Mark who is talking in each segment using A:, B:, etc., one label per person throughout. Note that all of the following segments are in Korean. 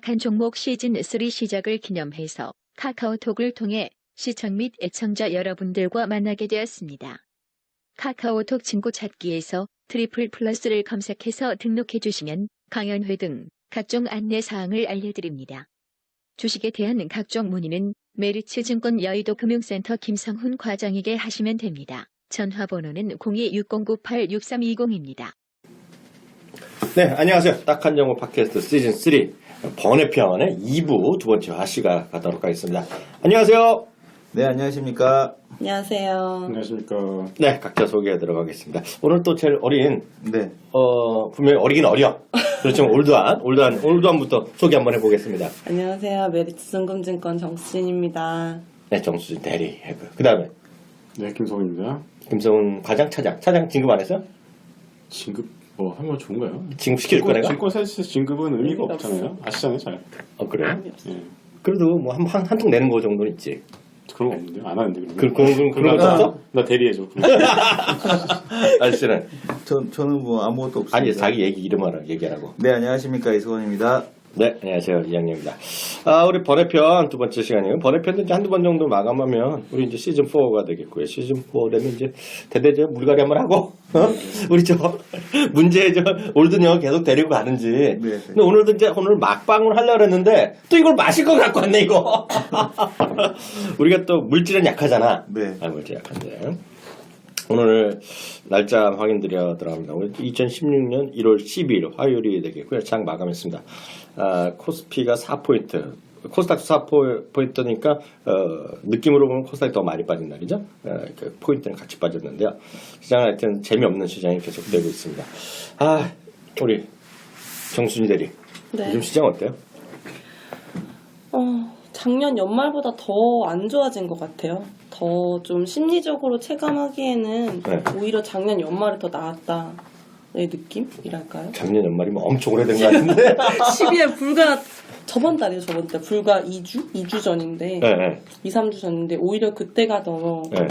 A: 시작한 종목 시즌3 시작을 기념해서 카카오톡을 통해 시청 및 애청자 여러분들과 만나게 되었습니다. 카카오톡 친구 찾기에서 트리플 플러스를 검색해서 등록해 주시면 강연회 등 각종 안내 사항을 알려드립니다. 주식에 대한 각종 문의는 메리츠증권 여의도 금융센터 김성훈 과장에게 하시면 됩니다. 전화번호는 0260986320입니다.
B: 네, 안녕하세요. 딱한 정보 팟캐스트 시즌3 번외편의 2부 두 번째 화씨가 가도록 하겠습니다. 안녕하세요.
C: 네, 안녕하십니까.
D: 안녕하세요.
E: 안녕하십니까.
B: 네, 각자 소개해 들어가겠습니다. 오늘 또 제일 어린,
C: 네.
B: 분명히 어리긴 어려. 그렇지만 올드한부터 소개 한번 해보겠습니다.
D: 안녕하세요. 메리츠증권증권 정수진입니다.
B: 네, 정수진 대리 해고요. 그 다음에
E: 네, 김성훈입니다.
B: 김성훈 과장 차장 진급 안 했어요?
E: 진급 하면 좋은가요?
B: 진급 시킬 거네가?
E: 증권 사실 진급은 의미가
D: 의미가
E: 없잖아요. 아시잖아요, 잘.
B: 그래요?
E: 예.
B: 그래도 뭐 한통 내는 거 정도는 있지.
E: 그런 거 없는데 안 하는데
B: 그런 거 없어?
E: 나 대리해줘.
B: 아저씨는
C: 저는 뭐 아무것도 없습니다.
B: 아니 자기 얘기하라고.
C: 네, 안녕하십니까. 이수원입니다.
B: 네, 안녕하세요. 이양렬입니다. 우리 번외편 두 번째 시간이에요. 번외편도 이제 한두 번 정도 마감하면 우리 이제 시즌4가 되겠고요. 시즌4 되면 이제 대대저 물갈이 한번 하고, 우리 문제 올드녀 계속 데리고 가는지.
C: 네.
B: 근데 오늘도 이제 오늘 막방을 하려고 했는데 또 이걸 마실 것 갖고 왔네, 이거. 우리가 또 물질은 약하잖아.
C: 네.
B: 물질 약한데. 오늘 날짜 확인드려 들어갑니다. 오늘 2016년 1월 12일 화요일이 되겠고요. 장 마감했습니다. 코스피가 4포인트, 코스닥 4포인트니까 느낌으로 보면 코스닥이 더 많이 빠진 날이죠. 그 포인트는 같이 빠졌는데요. 시장은 하여튼 재미없는 시장이 계속되고 있습니다. 우리 정순이 대리,
D: 네.
B: 요즘 시장 어때요?
D: 작년 연말보다 더 안 좋아진 것 같아요. 더 좀 심리적으로 체감하기에는
B: 네.
D: 오히려 작년 연말에 더 나았다. 의 느낌이랄까요?
B: 작년 연말이면 엄청 오래된 것 같은데.
D: 12월 저번 달이에요, 저번 달. 불과 2주 전인데.
B: 네.
D: 2, 3주 전인데, 오히려 그때가 더,
B: 네.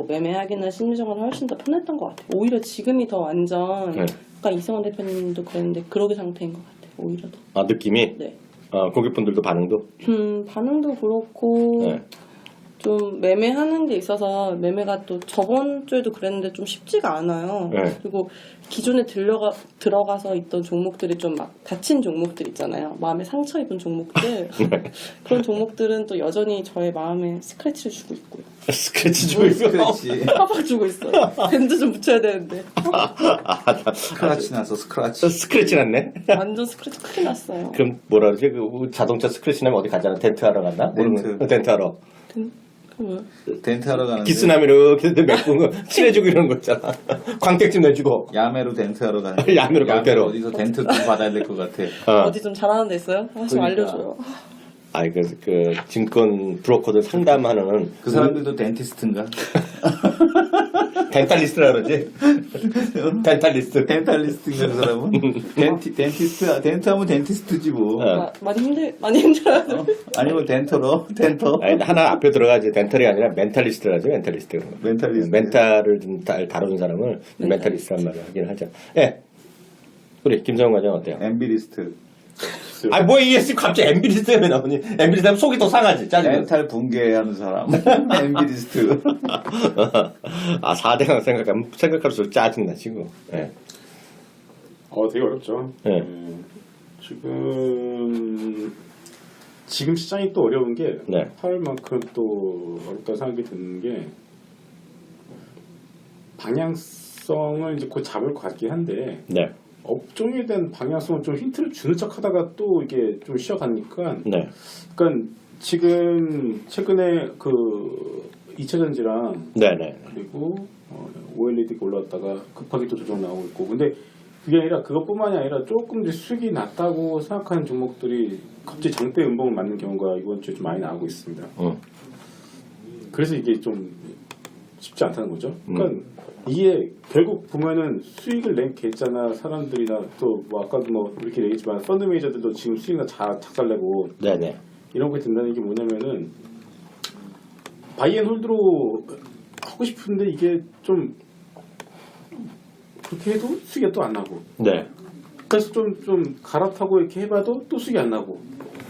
D: 매매하기나 심리적으로 훨씬 더 편했던 것 같아요. 오히려 지금이 더 완전,
B: 네.
D: 아까 이성원 대표님도 그랬는데, 그러기 상태인 것 같아요, 오히려 더.
B: 느낌이?
D: 네.
B: 고객분들도 반응도?
D: 반응도 그렇고,
B: 네.
D: 좀 매매하는 데 있어서 매매가 또 저번 주에도 그랬는데 좀 쉽지가 않아요.
B: 네.
D: 그리고 기존에 들어가서 있던 종목들이 좀 막 다친 종목들 있잖아요. 마음에 상처 입은 종목들. 그런 종목들은 또 여전히 저의 마음에 스크래치를 주고 있고요.
B: 스크래치 주고 있어.
C: 스크래치.
D: 팍팍 주고 있어요. 밴드 좀 붙여야 되는데.
C: 스크래치 나서 스크래치.
B: 스크래치 났네.
D: 완전 스크래치 크게 났어요.
B: 그럼 뭐라 그러지? 그 자동차 스크래치 나면 어디 가잖아. 덴트 하러 간다? 덴트 하러.
C: 덴트 하러 가는데.
B: 기스나면 이렇게 메꾸는 거 칠해주고 이런 거 있잖아. 광택 좀 내주고.
C: 야매로 덴트 하러 가는데.
B: 야매로 광택으로.
C: 어디서 덴트 좀 받아야 될 것 같아.
D: 어디 좀 잘하는 데 있어요? 좀
C: 그러니까.
D: 알려줘요.
B: 그 증권 브로커들 상담하는
C: 그 사람들도 덴티스트인가?
B: 덴탈리스트라 그러지? 덴탈리스트.
C: 덴탈리스트인가, 그 사람은? 덴티스트, 덴트하면 덴티스트지 뭐.
D: 많이 힘들어요.
C: 아니면 덴터.
B: 아니, 하나 앞에 들어가지. 덴탈이 아니라 멘탈리스트라지. 멘탈리스트.
C: 멘탈리스트.
B: 멘탈을 좀 다루는 사람을 멘탈리스트란 말을 하긴 하죠. 예. 우리 김성훈 과장 어때요?
C: 엠비리스트.
B: 이게 갑자기 엠비리스트에 왜 나오니? 엠비리스트 하면 속이 더 상하지, 짜증나.
C: 멘탈 붕괴하는 사람. 엠비리스트.
B: 4대강 생각할수록 짜증나, 지금. 예.
E: 되게 어렵죠.
B: 네.
E: 지금 시장이 또 어려운 게
B: 네.
E: 8월만큼 또 어렵다고 생각이 드는 게 방향성을 이제 곧 잡을 것 같긴 한데
B: 네.
E: 업종에 대한 방향성을 좀 힌트를 주는 척 하다가 또 이게 좀 쉬어가니까
B: 네.
E: 그러니까 지금 최근에 그 2차전지랑
B: 네네.
E: 그리고 OLED가 올라왔다가 급하게 또 조정 나오고 있고 근데 그게 아니라 그것뿐만이 아니라 조금 이제 수익이 낮다고 생각하는 종목들이 갑자기 장대 음봉을 맞는 경우가 이번 주에 좀 많이 나오고 있습니다. 그래서 이게 좀 쉽지 않다는 거죠. 그러니까 이게 결국 보면은 수익을 낸 계좌나 사람들이나 또 뭐 아까도 뭐 이렇게 얘기했지만 펀드 매니저들도 지금 수익이나 작살내고
B: 네네.
E: 이런 게 된다는 게 뭐냐면은 바이앤홀드로 하고 싶은데 이게 좀 그렇게 해도 수익이 또 안 나고
B: 네.
E: 그래서 좀 갈아타고 이렇게 해봐도 또 수익이 안 나고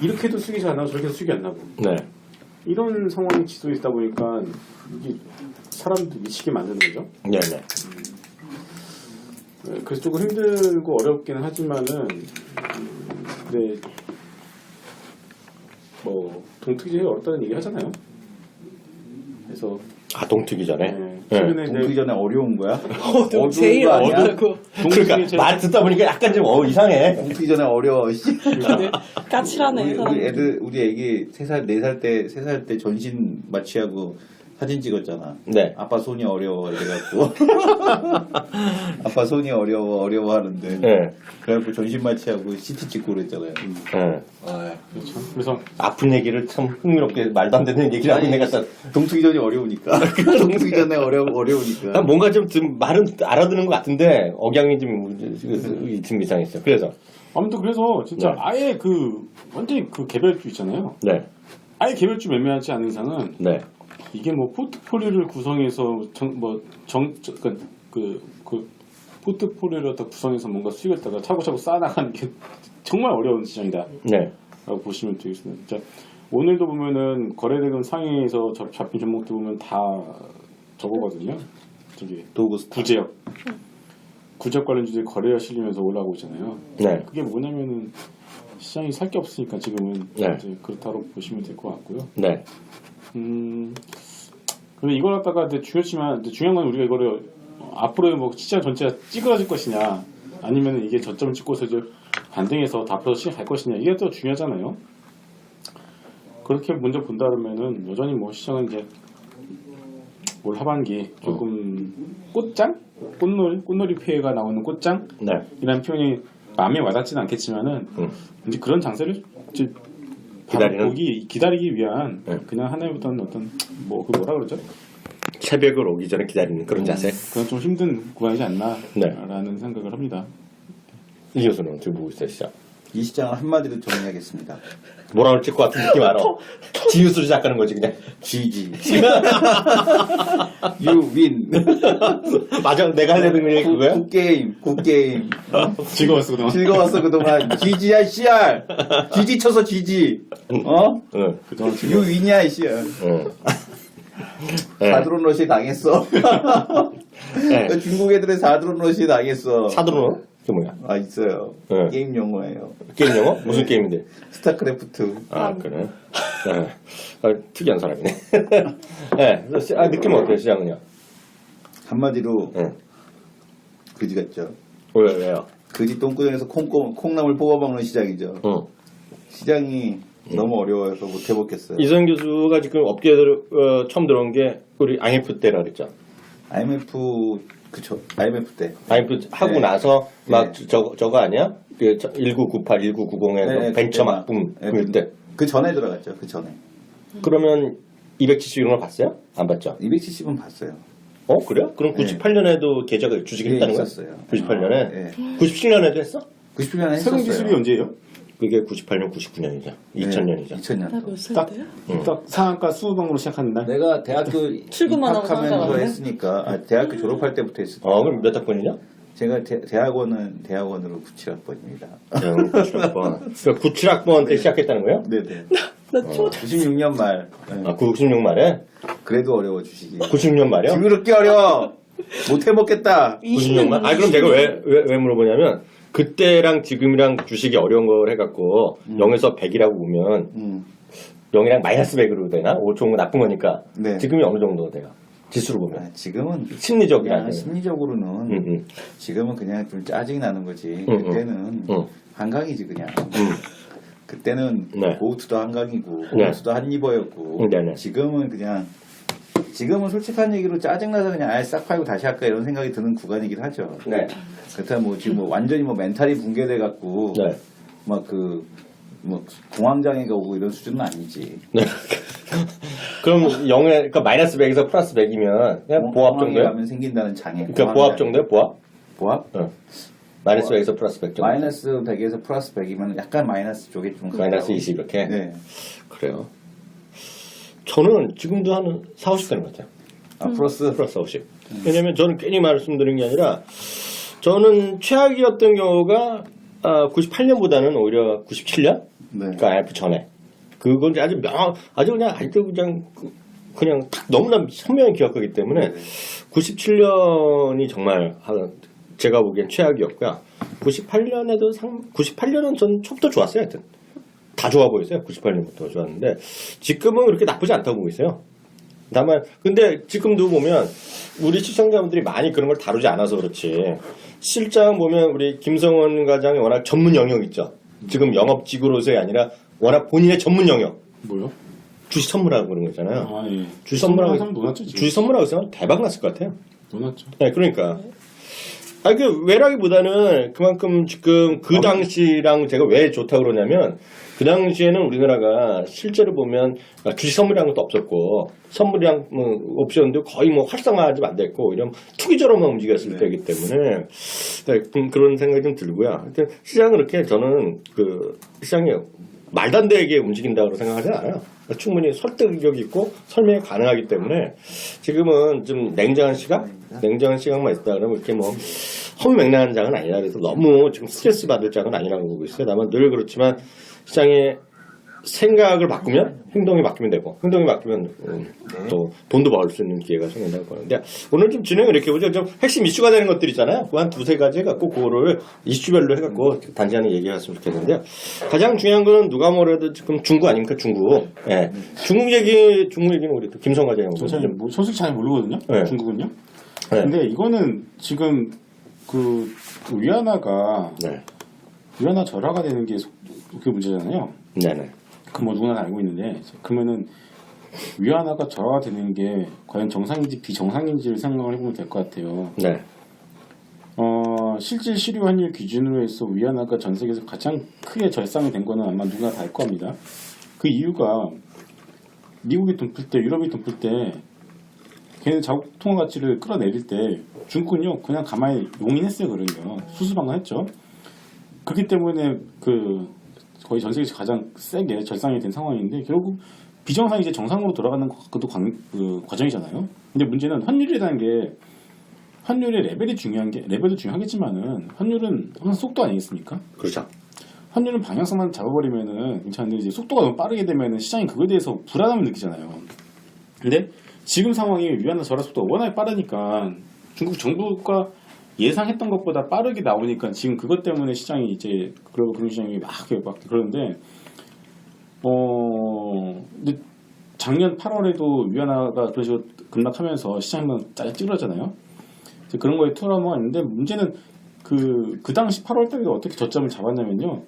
E: 이렇게도 수익이 잘 나고 저렇게도 수익이 안 나고
B: 네.
E: 이런 상황이 지속이 있다 보니까 이게 사람들 미치게 만드는 거죠.
B: 네네.
E: 그래서 조금 힘들고 어렵기는 하지만은 근데 뭐 동특이 제일 어렵다는 얘기 하잖아요. 그래서
B: 아, 동특이 전에.
E: 네,
B: 네.
E: 최근에
C: 동투기
E: 이제
C: 전에 어려운 거야?
D: 제일
C: 거 아니야?
D: 어렵고
B: 그러니까 말 듣다 보니까 약간 좀 이상해.
C: 동투기 전에 어려워. 씨.
D: 까칠하네 사람.
C: 우리 애기 3살, 4살 때 전신 마취하고 사진 찍었잖아.
B: 네.
C: 아빠 손이 어려워 이래갖고 아빠 손이 어려워 하는데
B: 네.
C: 그래갖고 전신 마취하고 CT 찍고 그랬잖아요.
B: 네.
E: 그렇죠. 그래서
B: 아픈 얘기를 참 흥미롭게 말도 안 되는 얘기를 하고 내가
C: 동투기 전이 어려우니까. 동투기 전에 어려우니까.
B: 뭔가 좀 말은 알아듣는 것 같은데 억양이 좀 이상했어요. 그래서
E: 아무튼 그래서 진짜
B: 네.
E: 아예 완전히 그 개별주 있잖아요.
B: 네.
E: 아예 개별주 매매하지 않는 이상은
B: 네.
E: 이게 뭐 포트폴리오를 구성해서 그 포트폴리오를 더 구성해서 뭔가 수익을 다가 차고차고 쌓아나가는 게 정말 어려운 시장이다.
B: 네.
E: 라고 보시면 되겠습니다. 진짜 오늘도 보면은 거래대금 상위에서 잡힌 종목들 보면 다 저거거든요. 저기
C: 도구
E: 구제역 관련주들이 거래가 실리면서 올라오고 있잖아요.
B: 네.
E: 그게 뭐냐면은 시장이 살 게 없으니까 지금은
B: 네.
E: 이제 그렇다고 보시면 될 것 같고요.
B: 네.
E: 근데 이걸 갖다가 이제 중요한 건 우리가 이거를 앞으로의 뭐 시장 전체가 찌그러질 것이냐 아니면 이게 저점을 찍고서 이제 반등해서 다 앞으로 시장 갈 것이냐 이게 더 중요하잖아요. 그렇게 먼저 본다 그러면은 여전히 뭐 시장은 이제 올 하반기 조금 꽃놀이 피해가 나오는 꽃장
B: 네.
E: 이라는 표현이 마음에 와닿지는 않겠지만은 이제 그런 장세를 이제 기다리기 위한
B: 네.
E: 그냥 하나의 어떤 그 뭐라 그러죠?
B: 새벽을 오기 전에 기다리는 그런 자세.
E: 그건 좀 힘든 구간이지 않나라는
B: 네.
E: 생각을 합니다.
B: 이 교수는 어떻게 보고 있어요, 시장?
C: 이 시장을 한마디로 정리하겠습니다.
B: 뭐라 그럴것 같은 느낌 알아. 지우스로 시작하는 거지 그냥.
C: GG. You win.
B: 맞아, 내가 하려는 게 그거야?
C: 굿게임.
E: 즐거웠어 그동안.
C: 즐거웠어 그동안. GG야 CR. GG 쳐서 GG. 어?
B: 응.
E: 그동안
C: You win이야 이 CR.
B: 응. 네.
C: 사드론 러시 당했어.
B: 네.
C: 중국 애들은 사드론 러시 당했어.
B: 사드론? 그게 뭐야?
C: 아 있어요.
B: 네.
C: 게임 용어예요.
B: 게임 영어? 무슨 게임인데?
C: 스타크래프트.
B: 아, 그래? 네. 특이한 사람이네. 네. 그래서 느낌은 어때요, 시장은요?
C: 한마디로
B: 응.
C: 그지 같죠.
B: 왜요?
C: 그지 똥구덩에서 콩나물 뽑아먹는 시장이죠.
B: 응.
C: 시장이 너무 어려워서 못 해먹겠어요.
B: 이성 교수가 지금 업계에 처음 들어온 게 우리 IMF 때라 그랬죠.
C: IMF IMF 때.
B: IMF 하고
C: 네.
B: 나서 막
C: 네.
B: 저거 아니야? 1998, 1990에서
C: 네,
B: 벤처
C: 그때
B: 막 붐,
C: 네,
B: 그럴 때.
C: 그 전에 들어갔죠. 그 전에.
B: 그러면 270을 봤어요? 안 봤죠?
C: 270은 봤어요.
B: 그래요? 그럼
C: 네.
B: 98년에도 계좌가 주식이
C: 예,
B: 있다는 거야?
C: 있었어요.
B: 98년에?
C: 네.
B: 97년에도 했어?
C: 97년에
E: 세금
C: 했었어요.
E: 기술이 언제예요?
B: 그게 98년, 99년이죠. 2000년이죠.
C: 2000년.
D: 나몇살 때요?
E: 딱 상한가 수급방으로 시작하는 날.
C: 내가 대학교
D: 출근만 하고
C: 입학하면서
D: 상가가
C: 했으니까 대학교 졸업할 때부터 했으니까
B: 그럼 몇 학번이냐?
C: 제가 대학원으로 97학번입니다.
B: 97학번. 그러니까 97학번 때 시작했다는 거예요?
C: 네네.
D: 나 초.
C: 96년 말. 네.
B: 아, 96년 말에?
C: 그래도 어려워 주식이.
B: 96년 말이요?
C: 징그럽게 어려워. 못 해먹겠다.
B: 96년 말? 그럼 제가 왜 물어보냐면, 그때랑 지금이랑 주식이 어려운 걸 해갖고, 0에서 100이라고 보면, 0이랑 마이너스 100으로 되나? 좋은 거 나쁜 거니까.
C: 네.
B: 지금이 어느 정도 돼요? 지수로 보면.
C: 지금은
B: 심리적이라.
C: 그냥 심리적으로는 지금은 그냥 좀 짜증이 나는 거지. 그때는 한강이지 그냥. 그때는
B: 네.
C: 고우투도 한강이고
B: 네.
C: 고우투도 한입어였고
B: 네네.
C: 지금은 솔직한 얘기로 짜증나서 그냥 아예 싹 팔고 다시 할까 이런 생각이 드는 구간이긴 하죠.
B: 네.
C: 그렇다면 지금 완전히 멘탈이 붕괴돼 갖고
B: 네.
C: 공황장애가 오고 이런 수준은 아니지.
B: 네. 그럼 0에, 그러니까 마이너스 100에서 플러스 100이면, 그냥 보합 정도요?
C: 가면 생긴다는 장애.
B: 그러니까 보합 정도요? 보합?
C: 보합?
B: 마이너스 100에서 플러스 100 정도.
C: 마이너스 100에서 플러스 100이면 약간 마이너스 쪽에 좀
B: 마이너스
C: 가까워.
B: 20 이렇게?
C: 네.
B: 그래요. 저는 지금도 한 4, 50 되는 것 같아요.
C: 플러스.
B: 플러스 50. 왜냐면 저는 괜히 말씀드린 게 아니라 저는 최악이었던 경우가 98년보다는 오히려 97년?
C: 네.
B: 그러니까 IMF 전에. 그건 이제 아주 그냥 딱 너무나 선명히 기억하기 때문에 97년이 정말 제가 보기엔 최악이었고요. 98년은 전 촉도 좋았어요. 하여튼 다 좋아 보였어요. 98년부터 좋았는데 지금은 그렇게 나쁘지 않다고 보고 있어요. 다만 근데 지금도 보면 우리 시청자분들이 많이 그런 걸 다루지 않아서 그렇지 실장 보면 우리 김성원 과장이 워낙 전문 영역 있죠. 지금 영업직으로서이 아니라 워낙 본인의 전문 영역.
E: 뭐요?
B: 주식 선물하고 그런 거 있잖아요.
E: 아 예.
B: 주식 선물하고
E: 놀았죠, 지금.
B: 주식 선물하고 있으면 대박 났을 것 같아요.
E: 놀았죠.
B: 네, 그러니까. 아니, 외라기보다는 그만큼 지금 그 당시랑 제가 왜 좋다고 그러냐면 그 당시에는 우리나라가 실제로 보면 주식 선물이라는 것도 없었고 선물이랑 옵션도 거의 활성화하지 안 됐고 이런 투기적으로만 움직였을 때이기 때문에 네, 그런 생각이 좀 들고요. 하여튼 시장은 그렇게 저는 그 시장이 말도 안 되게 움직인다고 생각하지 않아요. 충분히 설득력이 있고 설명이 가능하기 때문에 지금은 좀 냉정한 시각만 있다 그러면 이렇게 허무맹랑한 장은 아니라 그래서 너무 지금 스트레스 받을 장은 아니라고 보고 있어요. 다만 늘 그렇지만 시장의 생각을 바꾸면 행동이 바뀌면 되고 행동이 바뀌면 또 돈도 벌 수 있는 기회가 생긴다고 보는데 오늘 좀 진행을 이렇게 보죠. 좀 핵심 이슈가 되는 것들 있잖아요. 그 한 두세 가지 해갖고 그거를 이슈별로 해갖고 단지하는 얘기했으면 좋겠는데요. 가장 중요한 거는 누가 뭐래도 지금 중국 아닙니까? 중국. 예. 중국 얘기는 우리 또 김성 과장이
E: 저는 솔직히 잘 모르거든요.
B: 네.
E: 중국은요.
B: 네.
E: 근데 이거는 지금 그 위안화가
B: 네.
E: 위안화 절하가 되는 게 그게 문제잖아요.
B: 네네.
E: 그 누구나 다 알고 있는데 그러면은 위안화가 절하가 되는 게 과연 정상인지 비정상인지를 생각을 해보면 될 것 같아요.
B: 네.
E: 실질 실효 환율 기준으로 해서 위안화가 전 세계에서 가장 크게 절상이 된 거는 아마 누구나 다 알 겁니다. 그 이유가 미국이 돈 풀 때, 유럽이 돈 풀 때 걔네 자국 통화 가치를 끌어내릴 때 중국은요 그냥 가만히 용인했어요. 그러면 수수방관했죠. 그렇기 때문에 거의 전 세계에서 가장 세게 절상이 된 상황인데 결국 비정상이 이제 정상으로 돌아가는 것도 과정이잖아요. 근데 문제는 환율이라는 게 환율의 레벨도 중요하겠지만은 환율은 항상 속도 아니겠습니까?
B: 그렇죠.
E: 환율은 방향성만 잡아버리면은 괜찮은데 이제 속도가 너무 빠르게 되면은 시장이 그거에 대해서 불안함을 느끼잖아요. 근데 지금 상황이 위안화 절하 속도가 워낙 빠르니까 중국 정부가 예상했던 것보다 빠르게 나오니까 지금 그것 때문에 시장이 이제 글로벌 금융시장이 막 그러는데 근데 작년 8월에도 위안화가 그런 식으로 급락하면서 시장이 한번 짜증 찌그러잖아요. 그런 거에 트라우마가 있는데 문제는 그 당시 8월 달에 어떻게 저점을 잡았냐면요.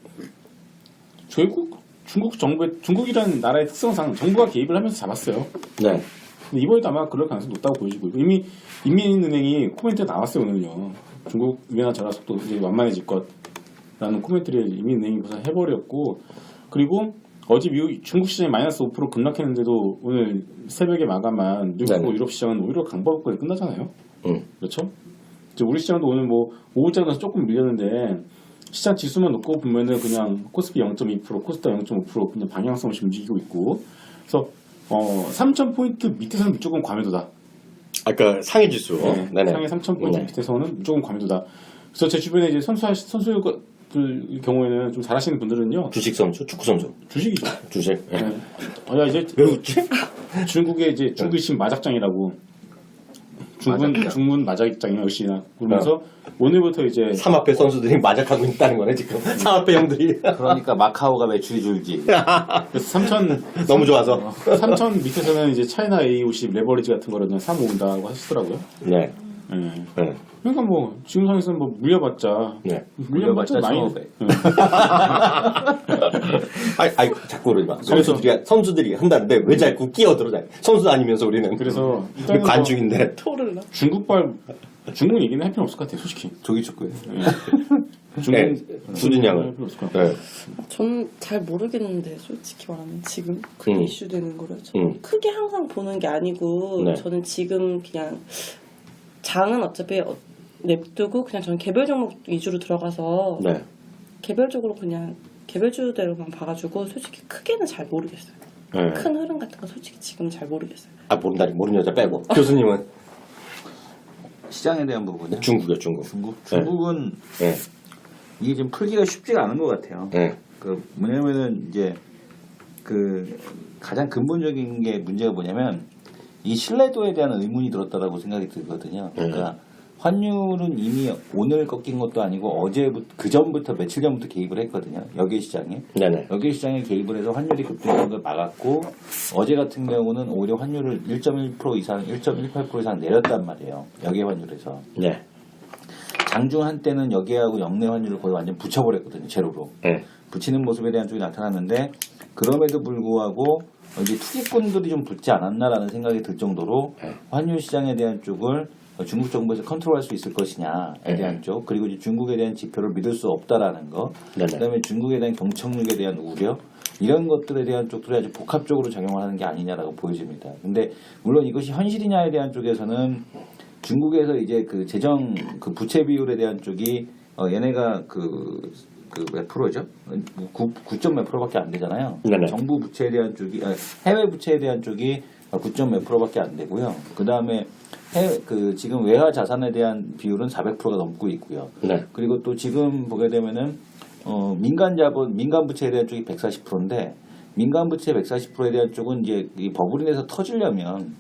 E: 결국 중국이라는 나라의 특성상 정부가 개입을 하면서 잡았어요.
B: 네.
E: 근데 이번에도 아마 그럴 가능성이 높다고 보여지고 이미 인민은행이 코멘트에 나왔어요. 오늘요. 중국 위안화 절하 속도 이제 완만해질 것라는 코멘트를 인민은행이 우선 해버렸고 그리고 어제 중국 시장이 마이너스 5% 급락했는데도 오늘 새벽에 마감한 미국하고 유럽 시장은 오히려 강보합권에 끝나잖아요. 그렇죠? 이제 우리 시장도 오늘 오후장에서 조금 밀렸는데 시장 지수만 놓고 보면은 그냥 코스피 0.2%, 코스닥 0.5% 그냥 방향성 없이 움직이고 있고 그래서 3,000포인트 밑에서는 무조건 과매도다.
B: 아까 상해 지수.
E: 네. 상해 3,000포인트 밑에서는 무조건 과매도다. 그래서 제 주변에 이제 선수들 경우에는 좀 잘하시는 분들은요.
B: 주식 선수, 축구 선수.
E: 주식이죠.
B: 주식.
E: 네. 이제
B: 왜 웃지?
E: 중국의 이제 중국이신 마작장이라고. 중문 마작장이 역시나 그러면서 오늘부터 이제
B: 삼합회 선수들이 마작하고 있다는 거네 지금. 삼합회 형들이.
C: 그러니까 마카오가 매출이 줄지.
E: 그래서 3,000
B: 너무 좋아서.
E: 3,000 밑에서는 이제 차이나 A50 레버리지 같은 거를 그냥 사모은다고 하시더라고요.
B: 네.
E: 네. 그러니까 지금 상황에서는 물려봤자
B: 네.
C: 물려봤자
E: 많이
C: 1,500.
B: 아이 자꾸 그러지 마. 선수들이 한다는데 왜 자꾸 끼어들어? 선수 아니면서 우리는.
E: 그래서
B: 관중인데.
E: 중국 얘기는 할 필요 없을 것 같아요, 솔직히.
C: 조기 축구에.
B: 수준 양은. 네.
D: 전 잘 모르겠는데 솔직히 말하면 지금 크게 이슈되는 거를 저는 크게 항상 보는 게 아니고
B: 네.
D: 저는 지금 그냥 장은 어차피 냅두고 그냥 저는 개별 종목 위주로 들어가서
B: 네.
D: 개별적으로 그냥 개별주대로만 봐가지고 솔직히 크게는 잘 모르겠어요.
B: 네.
D: 큰 흐름 같은 건 솔직히 지금 잘 모르겠어요.
B: 모르는 여자 빼고. 교수님은
C: 시장에 대한 부분이요?
B: 중국이요, 중국.
C: 중국은
B: 네.
C: 이게 좀 풀기가 쉽지가 않은 것 같아요.
B: 네.
C: 뭐냐면은 이제 그 가장 근본적인 게 문제가 뭐냐면 이 신뢰도에 대한 의문이 들었다라고 생각이 들거든요. 그러니까 환율은 이미 오늘 꺾인 것도 아니고 그 전부터 며칠 전부터 개입을 했거든요. 여기 시장에.
B: 네네.
C: 여기 시장에 개입을 해서 환율이 급등하는 걸 막았고 어제 같은 경우는 오히려 환율을 1.1% 이상, 1.18% 이상 내렸단 말이에요. 여기 환율에서.
B: 네.
C: 장중 한때는 여기하고 영내 환율을 거의 완전 붙여버렸거든요. 제로로.
B: 네.
C: 붙이는 모습에 대한 쪽이 나타났는데 그럼에도 불구하고 이제 투기꾼들이 좀 붙지 않았나라는 생각이 들 정도로 환율 시장에 대한 쪽을 중국 정부에서 컨트롤할 수 있을 것이냐에 대한 쪽, 그리고 이제 중국에 대한 지표를 믿을 수 없다라는 거, 그다음에 중국에 대한 경착륙에 대한 우려, 이런 것들에 대한 쪽들이 아주 복합적으로 작용을 하는 게 아니냐라고 보여집니다. 근데 물론 이것이 현실이냐에 대한 쪽에서는 중국에서 이제 그 재정 그 부채 비율에 대한 쪽이 얘네가 몇 프로죠? 9점 몇 프로밖에 안 되잖아요.
B: 네네.
C: 정부 부채에 대한 쪽이 해외 부채에 대한 쪽이 9점 몇 프로밖에 안 되고요. 그 다음에 지금 외화 자산에 대한 비율은 400%가 넘고 있고요.
B: 네.
C: 그리고 또 지금 보게 되면은 민간 부채에 대한 쪽이 140%인데 민간 부채 140%에 대한 쪽은 이제 이 버블이 내서 터지려면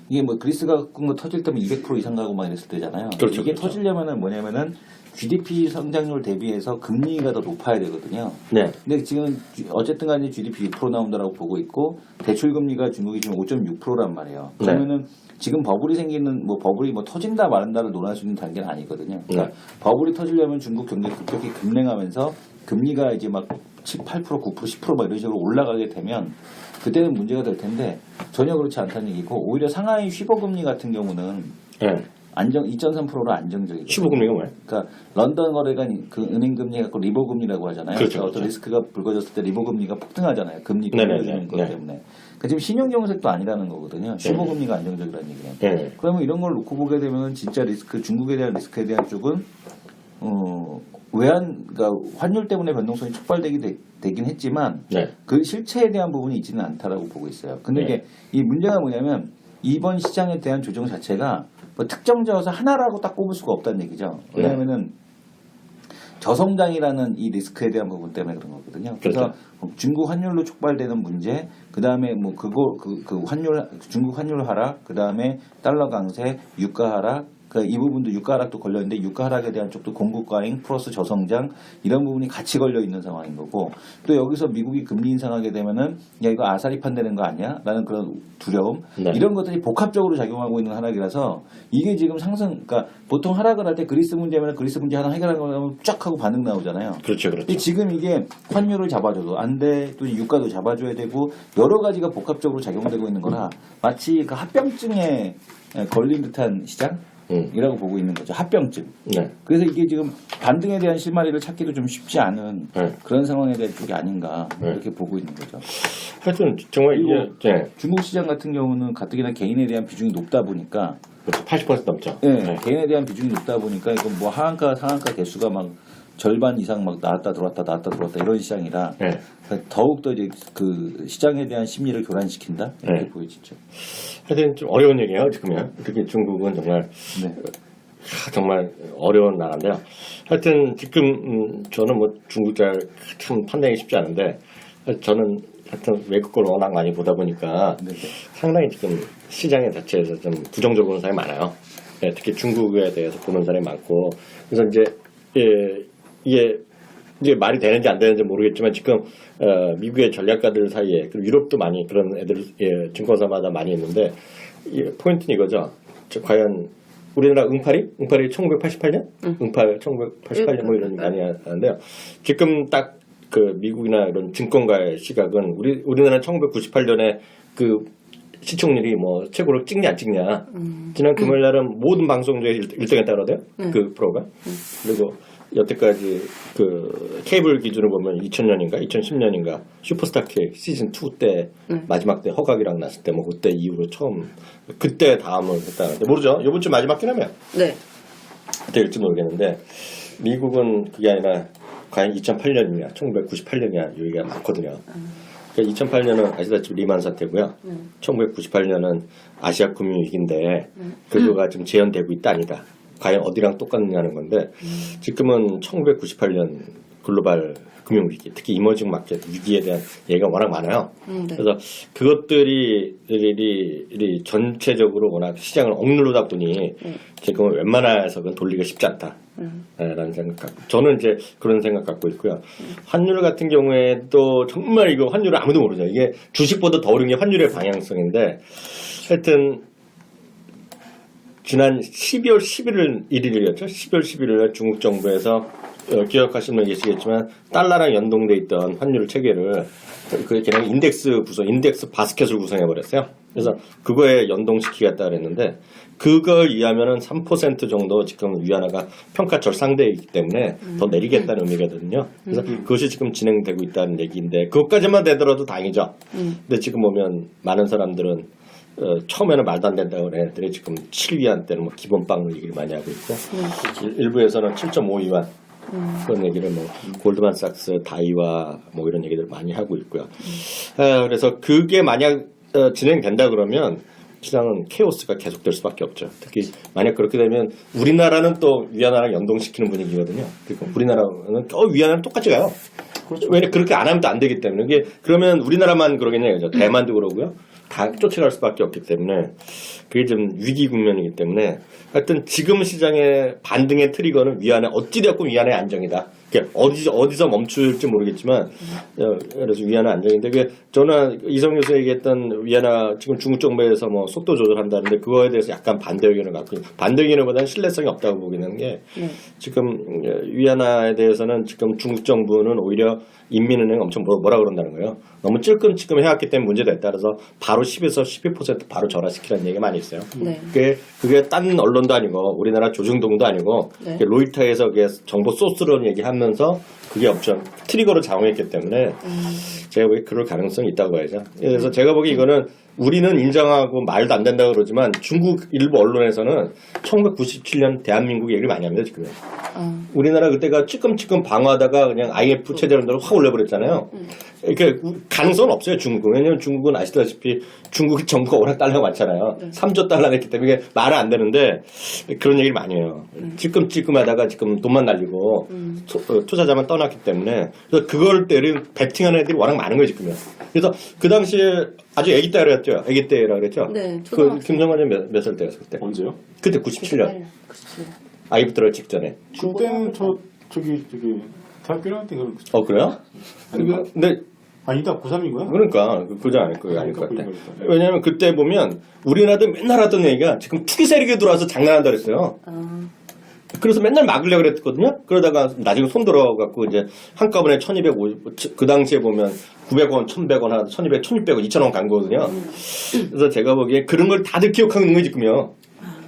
C: 이게 뭐 그리스가 갖고 거 터질 때면 200% 이상 가고 막 이랬을 때잖아요.
B: 그렇죠,
C: 이게
B: 그렇죠.
C: 터지려면은 뭐냐면은 GDP 성장률 대비해서 금리가 더 높아야 되거든요.
B: 네.
C: 근데 지금 어쨌든 간에 GDP 6% 나온다라고 보고 있고 대출 금리가 중국이 지금 5.6%란 말이에요. 그러면은 지금 버블이 버블이 터진다 마른다를 논할 수 있는 단계는 아니거든요. 그러니까 버블이 터지려면 중국 경제 급격히 급냉하면서 금리가 이제 막 7, 8%, 9%, 10% 막 이런 식으로 올라가게 되면 그때는 문제가 될 텐데 전혀 그렇지 않다는 얘기고 오히려 상하이 휘버 금리 같은 경우는 2.3%로 안정적이고.
B: 15금리가 뭐예요?
C: 그러니까 런던 거래가 그 은행 금리 갖고 리버 금리라고 하잖아요.
B: 그렇죠,
C: 어떤
B: 그렇죠.
C: 리스크가 불거졌을 때 리버 금리가 폭등하잖아요. 금리 올려주는 것 때문에. 그러니까 지금 신용 경색도 아니라는 거거든요. 15금리가 안정적이라는 얘기예요.
B: 네.
C: 그러면 이런 걸 놓고 보게 되면 진짜 중국에 대한 리스크에 대한 쪽은 그러니까 환율 때문에 변동성이 촉발되긴 했지만 그 실체에 대한 부분이 있지는 않다라고 보고 있어요. 근데 이게 이 문제가 뭐냐면 이번 시장에 대한 조정 자체가 특정 지어서 하나라고 딱 꼽을 수가 없다는 얘기죠. 왜냐하면은 저성장이라는 이 리스크에 대한 부분 때문에 그런 거거든요. 그래서 중국 환율로 촉발되는 문제, 그 다음에 중국 환율 하락, 그 다음에 달러 강세, 유가 하락, 이 부분도 유가 하락도 걸려 있는데 유가 하락에 대한 쪽도 공급 과잉 플러스 저성장 이런 부분이 같이 걸려 있는 상황인 거고 또 여기서 미국이 금리 인상하게 되면은 야 이거 아사리 판되는 거 아니야? 라는 그런 두려움 이런 것들이 복합적으로 작용하고 있는 하락이라서 이게 지금 그러니까 보통 하락을 할 때 그리스 문제면 그리스 문제 하나 해결하는 거면 쫙 하고 반응 나오잖아요.
B: 그렇죠, 그렇죠.
C: 근데 지금 이게 환율을 잡아줘도 안 돼, 또 유가도 잡아줘야 되고 여러 가지가 복합적으로 작용되고 있는 거라 마치 그 합병증에 걸린 듯한 시장? 이라고 보고 있는 거죠. 합병증. 그래서 이게 지금 반등에 대한 실마리를 찾기도 좀 쉽지 않은 그런 상황에 대한 쪽이 아닌가 이렇게 보고 있는 거죠.
B: 하여튼 정말 이게
C: 중국 시장 같은 경우는 가뜩이나 개인에 대한 비중이 높다 보니까
B: 80% 넘죠.
C: 개인에 대한 비중이 높다 보니까 이건 뭐 하한가 상한가 개수가 막 절반 이상 막 나왔다 들어왔다 이런 시장이라 더욱더 이제 그 시장에 대한 심리를 교란시킨다 이렇게 보여지죠.
B: 하여튼 좀 어려운 얘기예요 지금요. 특히 중국은 정말 정말 어려운 나라인데요. 하여튼 지금 저는 뭐 중국 잘 참 판단하기 쉽지 않은데 저는 하여튼 외국 걸 워낙 많이 보다 보니까 상당히 지금 시장의 자체에서 좀 부정적으로 보는 사람이 많아요. 특히 중국에 대해서 보는 사람이 많고 그래서 이게 말이 되는지 안 되는지 모르겠지만 지금 미국의 전략가들 사이에 그리고 유럽도 많이 그런 애들 증권사마다 많이 있는데 포인트는 이거죠. 과연 우리나라 응팔이 1988년? 응팔 1988년 뭐 이런 많이 하는데요. 지금 딱 그 미국이나 이런 증권가의 시각은 우리나라는 1998년에 그 시청률이 뭐 최고로 찍냐 안 찍냐. 지난 금요일 날은 모든 방송 중에 1등에 따라돼요. 그 프로가. 그리고 여태까지 그 케이블 기준으로 보면 2000년인가 2010년인가 슈퍼스타 K 시즌 2 때 마지막 때 허각이랑 났을 때 뭐 그때 이후로 처음 그때 다음을 했다는데 모르죠. 이번 주 마지막 기념이에요. 될지 모르겠는데 미국은 그게 아니라 과연 2008년이냐 1998년이냐 얘기가 많거든요. 그러니까 2008년은 아시다시피 리만 사태고요. 1998년은 아시아 금융위기인데 그거가 지금 재현되고 있다 아니다. 과연 어디랑 똑같느냐는 건데 지금은 1998년 글로벌 금융위기, 특히 이머징 마켓 위기에 대한 얘기가 워낙 많아요.
D: 네.
B: 그래서 그것들이 전체적으로 워낙 시장을 억누르다 보니 지금 웬만해서 그건 돌리기가 쉽지 않다. 라는 생각 갖고 저는 이제 그런 생각 갖고 있고요. 환율 같은 경우에도 정말 이거 환율을 아무도 모르죠. 이게 주식보다 더 어려운 게 환율의 방향성인데 하여튼 지난 12월 11일이었죠. 12월 11일 중국 정부에서 기억하시는 분 계시겠지만 달러랑 연동돼 있던 환율 체계를 그냥 인덱스 바스켓을 구성해 버렸어요. 그래서 그거에 연동시키겠다 그랬는데 그걸 이해하면은 3% 정도 지금 위안화가 평가절 상대에 있기 때문에 더 내리겠다는 의미거든요. 그래서 그것이 지금 진행되고 있다는 얘기인데 그것까지만 되더라도 다행이죠. 근데 지금 보면 많은 사람들은 처음에는 말도 안 된다고 그래 애들이 지금 7위안대는 뭐 기본빵으로 얘기를 많이 하고 있고 일부에서는 7.5위안 그런 얘기를 뭐 골드만삭스, 다이와 뭐 이런 얘기들 많이 하고 있고요. 그래서 그게 만약 진행된다 그러면 시장은 케오스가 계속될 수밖에 없죠. 특히 만약 그렇게 되면 우리나라는 또 위안화랑 연동시키는 분위기거든요. 그리고 우리나라는 위안화랑 똑같이 가요. 왜냐 그렇게 안 하면 또 안 되기 때문에 이게 그러면 우리나라만 그러겠냐 그죠? 대만도 그러고요. 다 쫓아갈 수밖에 없기 때문에 그게 좀 위기 국면이기 때문에 하여튼 지금 시장의 반등의 트리거는 위안화 어찌되었건 위안화의 안정이다. 어디서 멈출지 모르겠지만 그래서 위안화 안정인데 그게 저는 이성 교수 얘기했던 위안화 지금 중국 정부에서 뭐 속도 조절한다는데 그거에 대해서 약간 반대 의견을 갖고 반대 의견보다는 신뢰성이 없다고 보기는 게 지금 위안화에 대해서는 지금 중국 정부는 오히려 인민은행 엄청 뭐라 그런다는 거예요. 너무 찔끔찔끔 해왔기 때문에 문제가 있다. 그래서 바로 10에서 12% 바로 절하시키라는 얘기가 많이 있어요.
D: 네.
B: 그게 딴 언론도 아니고 우리나라 조중동도 아니고
D: 네.
B: 로이터에서 그게 정보 소스로 얘기하면서 그게 엄청 트리거로 작용했기 때문에 제가 보기에 그럴 가능성이 있다고 봐야죠. 그래서 제가 보기에 이거는 우리는 인정하고 말도 안 된다고 그러지만 중국 일부 언론에서는 1997년 대한민국 얘기를 많이 합니다 지금. 우리나라 그때가 찌끔찌끔 방어하다가 그냥 IMF 체제로 확 올려버렸잖아요. 그러니까 가능성은 없어요 중국은. 왜냐하면 중국은 아시다시피 중국 정부가 워낙 달러가 많잖아요. 3조 달러 냈기 때문에 이게 말은 안 되는데 그런 얘기를 많이 해요. 찌끔찌끔하다가 지금 돈만 날리고 투자자만 떠났기 때문에 그래서 그걸 때를 베팅하는 애들이 워낙 많은 거예요 지금요. 그래서 그 당시에 아주 아기 때였죠. 아기 때라 그랬죠.
D: 네,
B: 그
D: 초등학생.
B: 김정은이 몇 살 때였을 때?
E: 언제요?
B: 그때 97년. 아이브 들어갈 직전에.
E: 그때는 저기 대학교 1학년 때 그런
B: 그래요?
E: 아닌가?
B: 근데
E: 아니다 93이고요.
B: 그러니까 그저 아닐 거예요. 아닐 것 같아.
E: 그러니까.
B: 왜냐하면 그때 보면 우리나라도 맨날 하던 얘기가 지금 투기 세력이 들어와서 장난한다 그랬어요. 그래서 맨날 막으려고 그랬거든요. 그러다가 나중에 손 들어갖고 이제 한꺼번에 1250, 그 당시에 보면 900원, 1100원, 1200, 1600원, 2000원 간 거거든요. 그래서 제가 보기에 그런 걸 다들 기억하고 있는 거예요, 지금요.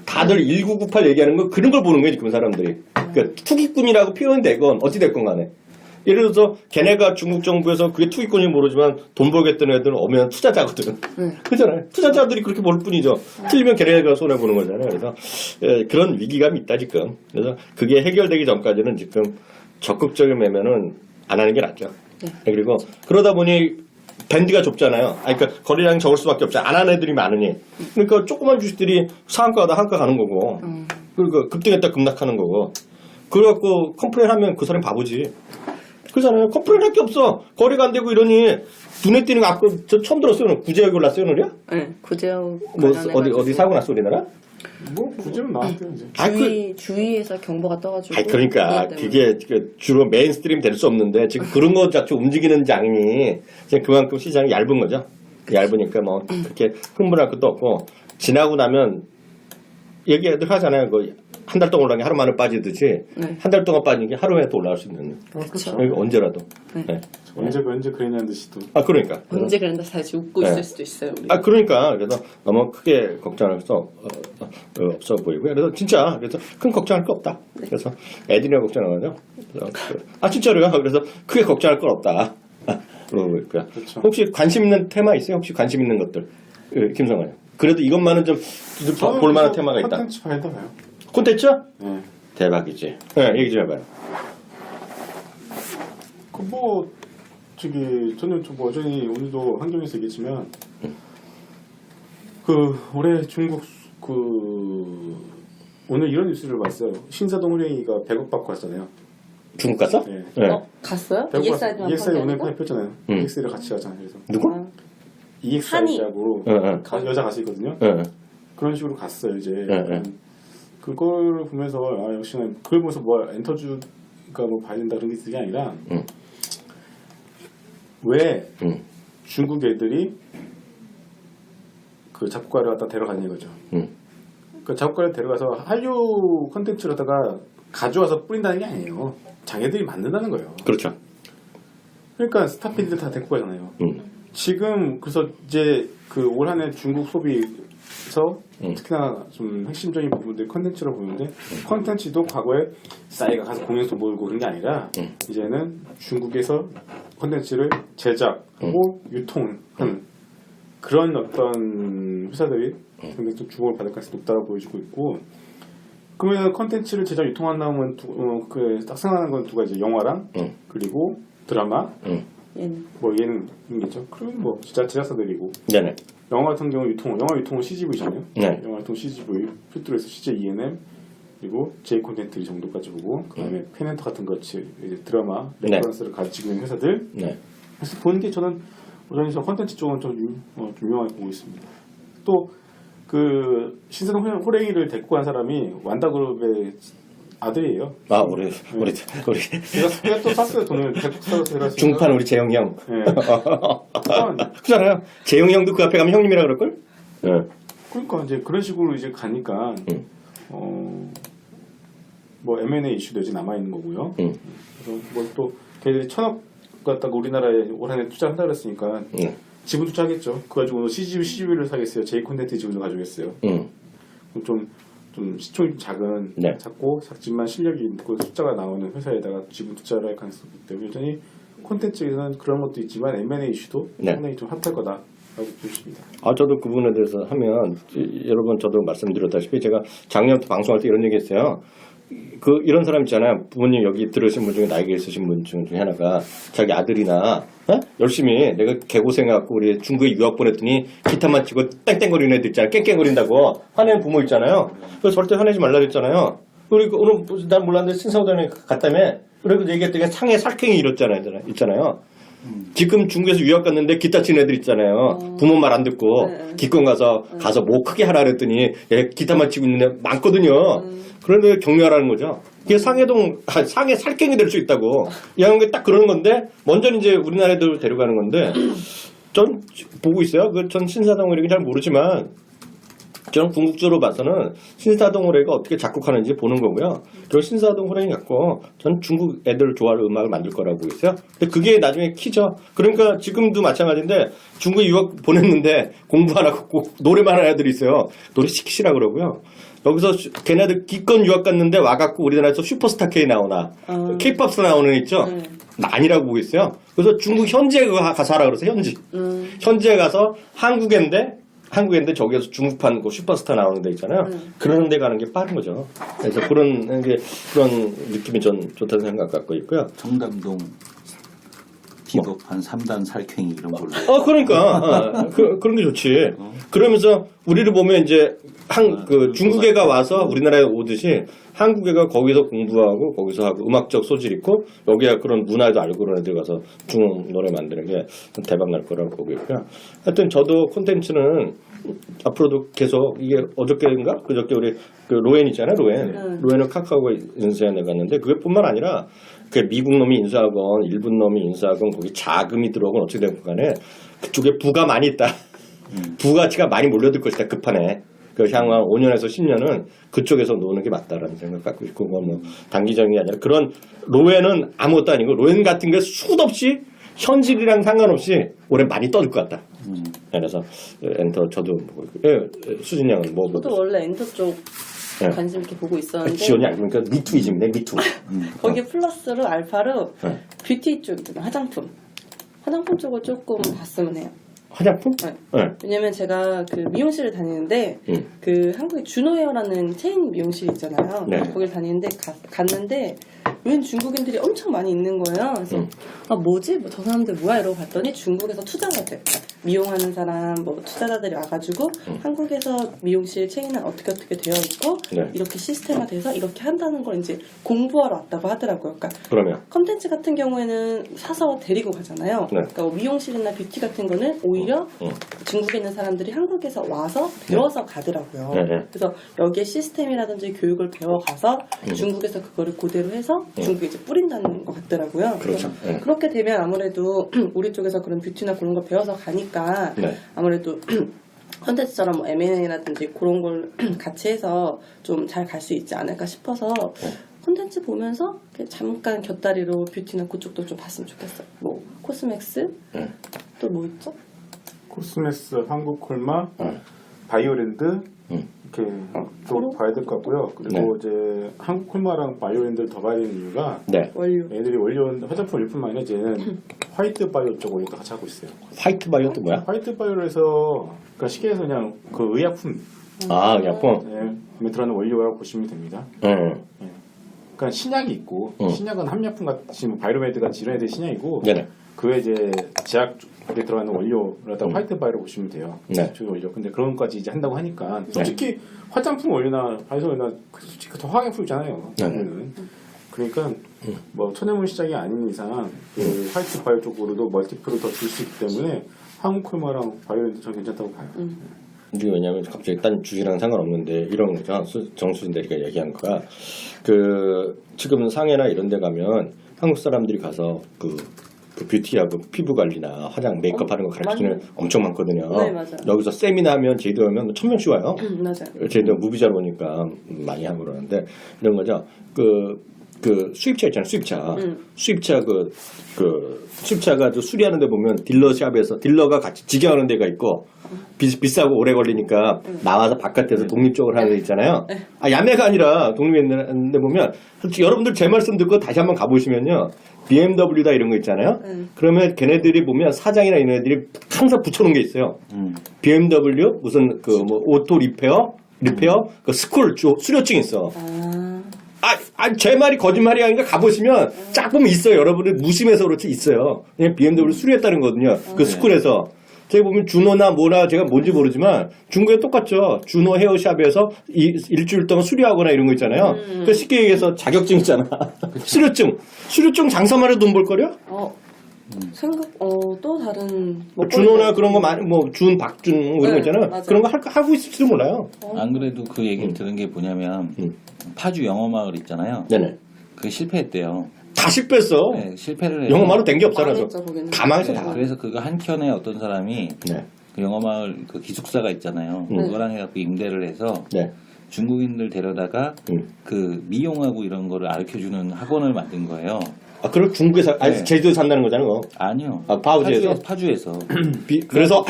B: 다들 1998 얘기하는 거 그런 걸 보는 거예요, 지금 사람들이. 그러니까 투기꾼이라고 표현이 되건 어찌됐건 간에. 예를 들어서 걔네가 중국 정부에서 그게 투기꾼인지 모르지만 돈 벌겠다는 애들은 오면 투자자거든. 그잖아요. 투자자들이 그렇게 볼 뿐이죠. 틀리면 걔네가 손해보는 거잖아요. 그래서 그런 위기감이 있다 지금. 그래서 그게 해결되기 전까지는 지금 적극적인 매매는 안 하는 게 낫죠. 그리고 그러다 보니 밴드가 좁잖아요. 그러니까 거래량이 적을 수밖에 없죠. 안 하는 애들이 많으니. 그러니까 조그만 주식들이 상한가다 한가 가는 거고. 그러니까 급등했다 급락하는 거고. 그래갖고 컴플레인 하면 그 사람이 바보지. 그렇잖아요. 컴플레인 할 게 없어. 거래가 안 되고 이러니 눈에 띄는 거 아까 저 처음 들었어요. 구제역 올랐어요, 오늘이야?
D: 네, 구제역
B: 뭐 어디 사고 났어 우리나라?
E: 뭐 구제는 나왔대요 이제.
D: 주위에서 경보가 떠가지고.
B: 그러니까 그게 주로 메인스트림 될 수 없는데 지금 그런 거 자체 움직이는 장이 지금 그만큼 시장이 얇은 거죠. 얇으니까 뭐 그렇게 흥분할 것도 없고 지나고 나면 얘기들 하잖아요. 한 달 동안 올라간 게 하루 만에 빠지듯이 한 달 동안 빠진 게 하루에 또 올라갈 수 있는.
D: 그렇죠.
B: 언제라도.
D: 네.
E: 언제 그랬냐는 듯이 또.
B: 그러니까.
D: 언제 그런다 다시 웃고 있을 수도 있어요. 우리.
B: 그러니까 그래서 너무 크게 걱정할 수 없어 보이고요. 그래서 진짜 큰 걱정할 거 없다. 그래서 애들이랑 걱정하죠. 진짜로요. 그래서 크게 걱정할 건 없다. 그러고 있고요.
E: 그렇죠.
B: 혹시 관심 있는 테마 있어요? 혹시 관심 있는 것들 김성환. 그래도 이것만은 좀 볼만한 테마가 있다.
E: 콘텐츠 봐야 봐요.
B: 콘텐츠?
E: 네.
B: 대박이지. 네, 얘기 좀 해봐요.
E: 저는 좀 여전히 오늘도 환경에서 얘기했지만 올해 중국 오늘 이런 뉴스를 봤어요. 신사동 의뢰인이가 100억 받고 왔잖아요.
B: 중국 갔어?
E: 네.
B: 네.
D: 갔어요?
E: 대구
D: EXID만
E: EXID 오늘
D: 판매하는 거?
E: 폈잖아요. EXID를 같이 하잖아요. 그래서
B: 누구?
D: 아,
E: EXID하고
B: 응.
E: 여자 가수 있거든요.
B: 응.
E: 그런 식으로 갔어요 이제.
B: 응.
E: 그걸 보면서 역시나 그걸 보면서 뭐 엔터주가 뭐 봐야 된다 그런 게 있는 게 아니라
B: 응.
E: 왜
B: 응.
E: 중국 애들이 그 작곡가를 갖다 데려가는 이거죠.
B: 응.
E: 그 작곡가를 데려가서 한류 콘텐츠를 갖다가 가져와서 뿌린다는 게 아니에요. 자기들이 만든다는 거예요.
B: 그렇죠.
E: 그러니까 스타 PD들 다 데리고 가잖아요.
B: 응.
E: 지금 그래서 이제 그 올 한해 중국 소비에서 특히나 좀 핵심적인 부분들 컨텐츠로 보는데 컨텐츠도 과거에 싸이가 가서 공연에서 몰고 그런 게 아니라 이제는 중국에서 컨텐츠를 제작하고 유통하는 그런 어떤 회사들이 굉장히 좀 주목을 받을 가능성이 높다고 보여지고 있고 그러면 컨텐츠를 제작 유통한다면 그 딱상하는 건 두 가지 영화랑 그리고 드라마
D: 얘는
E: 뭐 얘는 있죠. 그럼 뭐 진짜 제작사들이고
B: 네네.
E: 영화 같은 경우 영화 유통은 CGV잖아요.
B: 네.
E: 영화 유통 CGV, 필두로에서 CJ ENM 그리고 J 콘텐츠 이 정도까지 보고 그다음에 펜앤터 같은 것 이제 드라마
B: 네.
E: 레퍼런스를 가지고 있는 회사들.
B: 네.
E: 그래서 보는 게 저는 오전에서 콘텐츠 쪽은 좀 유명하게 보고 있습니다. 또 그 신세동 호랭이를 데리고 간 사람이 완다그룹의 아들이에요.
B: 아 우리
E: 제가 또 샀어요 돈을 데리고 사서 제가
B: 중판 우리 재영이 형.
E: 네.
B: 그잖아요. 재영이 형도 그 앞에 가면 형님이라 그럴 걸? 네.
E: 그러니까 이제 그런 식으로 이제 가니까 뭐 M&A 이슈도 이제 남아 있는 거고요. 그래서 뭐 또 걔들이 1,000억 갖다가 우리나라에 올 한해 투자한다 그랬으니까 지분 투자하겠죠. 그거 가지고 CGV를 사겠어요. J 콘텐츠 지분을 가져오겠어요. 좀 시총이 좀 작은
B: 네.
E: 작지만 실력이 있고 숫자가 나오는 회사에다가 지분 투자를 할 가능성이 있기 때문에 여전히 콘텐츠에서는 그런 것도 있지만 M&A 이슈도
B: 네.
E: 상당히 좀 핫할 거다라고 보십니다.
B: 아 저도 그 부분에 대해서 하면 여러분 저도 말씀드렸다시피 제가 작년부터 방송할 때 이런 얘기했어요. 그 이런 사람 있잖아요. 부모님 여기 들으신 분 중에 나이가 있으신 분 중에 하나가 자기 아들이나 열심히 내가 개고생해갖고 우리 중국에 유학 보냈더니 기타만 치고 땡땡거리는 애들 있잖아요. 깽깽거린다고 화내는 부모 있잖아요. 그래서 절대 화내지 말라 그랬잖아요. 그리고 오늘 난 몰랐는데 신사우단에 갔다며. 그리고 얘기했더니 상해 살쾡이 있잖아요. 지금 중국에서 유학 갔는데 기타 치는 애들 있잖아요. 부모 말 안 듣고 기권 가서 뭐 크게 하라 그랬더니 얘 기타만 치고 있는 애 많거든요. 그런데 격려하라는 거죠. 이게 상해 살쾡이 될 수 있다고. 이 양은 딱 그러는 건데 먼저 이제 우리나라 애들 데려가는 건데 전 보고 있어요. 전 신사동 호랭이 잘 모르지만 저는 궁극적으로 봐서는 신사동 호랭이가 어떻게 작곡하는지 보는 거고요. 그리고 신사동 호랭이 갖고 전 중국 애들 좋아하는 음악을 만들 거라고 보고 있어요. 근데 그게 나중에 키죠. 그러니까 지금도 마찬가지인데 중국에 유학 보냈는데 공부 안 하고 꼭 노래만 하는 애들이 있어요. 노래 시키시라 그러고요. 여기서 걔네들 기껏 유학 갔는데 와갖고 우리나라에서 슈퍼스타 K 나오나 K-pop 스타 나오는 애 있죠? 나 아니라고 보고 있어요. 그래서 중국 현지에 가서 하라 그래서 현지에 가서 한국인데 저기에서 중국판 그 슈퍼스타 나오는 데 있잖아요. 그런 데 가는 게 빠른 거죠. 그래서 그런 느낌이 전 좋다는 생각 갖고 있고요.
C: 청담동 비겁한 3단 살쾡이 이런 걸로.
B: 그러니까 그런 게 좋지. 그러면서 우리를 보면 이제 중국 애가 와서 우리나라에 오듯이 한국 애가 거기서 공부하고 거기서 하고 음악적 소질 있고 여기가 그런 문화도 알고 그런 애들 가서 중국 노래 만드는 게 대박 날 거라고 보고 있고요. 하여튼 저도 콘텐츠는 앞으로도 계속 이게 어저께인가 그저께 우리 그 로엔 있잖아요. 로엔을 카카오가 인수해 내갔는데 그것뿐만 아니라 그 미국 놈이 인수하건 일본 놈이 인수하건 거기 자금이 들어오건 어떻게 되건 간에 그쪽에 부가 많이 있다. 부가치가 많이 몰려들 것이다. 급하네. 그 향후 5년에서 10년은 그쪽에서 노는 게 맞다라는 생각 갖고 있고 뭐 단기적인 게 아니라 그런 로엔은 아무것도 아니고 로엔 같은 게 수도 없이 현실이랑 상관없이 올해 많이 떠들 것 같다. 그래서 엔터 저도 수진 양은 뭐
D: 저도 원래 엔터 쪽 관심 있게 보고 있었는데
B: 지원이 아니니까 미투이즘이네 미투.
D: 거기에 플러스로 알파로 뷰티 쪽이잖아 화장품 쪽을 조금 봤으면 해요.
B: 화장품?
D: 네.
B: 네.
D: 왜냐면 제가 그 미용실을 다니는데 그 한국에 준호헤어라는 체인 미용실이 있잖아요.
B: 네.
D: 거길 다니는데 갔는데 웬 중국인들이 엄청 많이 있는 거예요. 그래서 아 뭐지? 뭐 저 사람들 뭐야? 이러고 봤더니 중국에서 투자가 돼. 미용하는 사람 뭐 투자자들이 와가지고 한국에서 미용실 체인은 어떻게 되어 있고
B: 네.
D: 이렇게 시스템화돼서 이렇게 한다는 걸 이제 공부하러 왔다고 하더라고요. 그러니까
B: 그러면
D: 컨텐츠 같은 경우에는 사서 데리고 가잖아요.
B: 네.
D: 그러니까 뭐 미용실이나 뷰티 같은 거는 오히려 중국에 있는 사람들이 한국에서 와서 배워서 가더라고요.
B: 네, 네.
D: 그래서 여기에 시스템이라든지 교육을 배워가서 중국에서 그거를 그대로 해서 중국에 이제 뿌린다는 것 같더라고요.
B: 그렇죠.
D: 그래서
B: 네.
D: 그렇게 되면 아무래도 우리 쪽에서 그런 뷰티나 그런 거 배워서 가니까
B: 네.
D: 아무래도 컨텐츠처럼 뭐 M&A라든지 그런 걸 같이 해서 좀 잘 갈 수 있지 않을까 싶어서 콘텐츠 보면서 잠깐 곁다리로 뷰티나 그쪽도 좀 봤으면 좋겠어요. 뭐 코스맥스
B: 네.
D: 또 뭐 있죠?
E: 코스메스, 한국콜마, 바이오랜드 이렇게 좀 봐야 될 것 같고요. 그리고 이제 한국콜마랑 바이오랜드를 더 봐야 되는 이유가
B: 네.
D: 원료.
E: 애들이 원료 화장품 일뿐만 아니라 이제는 화이트 바이오 쪽 원료도 같이 하고 있어요.
B: 화이트 바이오 또 뭐야?
E: 화이트 바이오를 해서 그러니까 쉽게 해서 그냥 그 의약품
B: 아, 약품.
E: 들어가는 원료라고 보시면 됩니다. 그러니까 신약이 있고 신약은 함약품 같이 뭐 바이오메드 같이 이런 애들이 신약이고
B: 네네.
E: 그 외에 이제 제약에 들어가는 원료를 갖다 화이트 바이오로 보시면 돼요.
B: 네.
E: 주 원료. 근데 그런 것까지 이제 한다고 하니까 솔직히 화장품 원료나 바이오 원료나 솔직히 더 화학약품이잖아요.
B: 네.
E: 그러니까 뭐 천연물 시장이 아닌 이상 그 화이트 바이오 쪽으로도 멀티플을 더 줄 수 있기 때문에 한국콜마랑 바이오랜드 전 괜찮다고 봐요.
B: 이게 왜냐하면 갑자기 딴 주식이랑 상관없는데 이런 거죠. 정수진 대리가 얘기한 거가 그 지금 상해나 이런 데 가면 한국 사람들이 가서 그 뷰티하고 피부 관리나 화장 메이크업 하는 거 가르치는
D: 많이.
B: 엄청 많거든요.
D: 네, 맞아요.
B: 여기서 세미나 하면 제주도 하면 1000명씩 와요.
D: 맞아요.
B: 제주도 무비자로 오니까 많이 하고 그러는데 이런 거죠. 그 수입차 있잖아요. 수입차 수입차가 또 수리하는 데 보면 딜러샵에서 딜러가 같이 직영하는 데가 있고 비싸고 오래 걸리니까 나와서 바깥에서 독립적으로 하는 데 있잖아요. 아, 야매가 아니라 독립했는데 보면 솔직히 여러분들 제 말씀 듣고 다시 한번 가보시면요. BMW다 이런 거 있잖아요. 그러면 걔네들이 보면 사장이나 이런 애들이 항상 붙여놓은 게 있어요. BMW 무슨 그 뭐 오토 리페어 그 스쿨 수료증 있어. 제 말이 거짓말이 아니라 가보시면 쫙 보면 있어요. 여러분들 무심해서 그렇지 있어요. 그냥 BMW 수리했다는 거거든요. 그 스쿨에서. 저기 보면 준호나 뭐나 제가 뭔지 모르지만 중국에 똑같죠. 준호 헤어샵에서 일주일 동안 수리하거나 이런 거 있잖아요. 그 쉽게 얘기해서 자격증 있잖아. 수료증 장사만 해도 돈 벌거려?
D: 또 다른
B: 준호나 그런 거 많이 박준 뭐 이런 거 있잖아요.
D: 맞아요.
B: 그런 거 하고 있을지도 몰라요.
C: 안 그래도 그 얘기를 들은 게 뭐냐면 파주 영어마을 있잖아요.
B: 네네.
C: 그게 실패했대요.
B: 다 실패했어.
C: 네, 실패를 해서
B: 영어마로 된 게 없어라서.
D: 망했죠, 거기는.
B: 다 망했어
C: 네,
B: 다.
C: 그래서 그거 한켠에 어떤 사람이
B: 네.
C: 그 영어마을 그 기숙사가 있잖아요. 그거랑 해갖고 임대를 해서
B: 네.
C: 중국인들 데려다가 그 미용하고 이런 거를 가르쳐주는 학원을 만든 거예요.
B: 아, 그럼 중국에서
C: 네.
B: 제주도 산다는 거잖아요.
C: 아니요.
B: 파우지에서?
C: 파주에서.
B: 그래서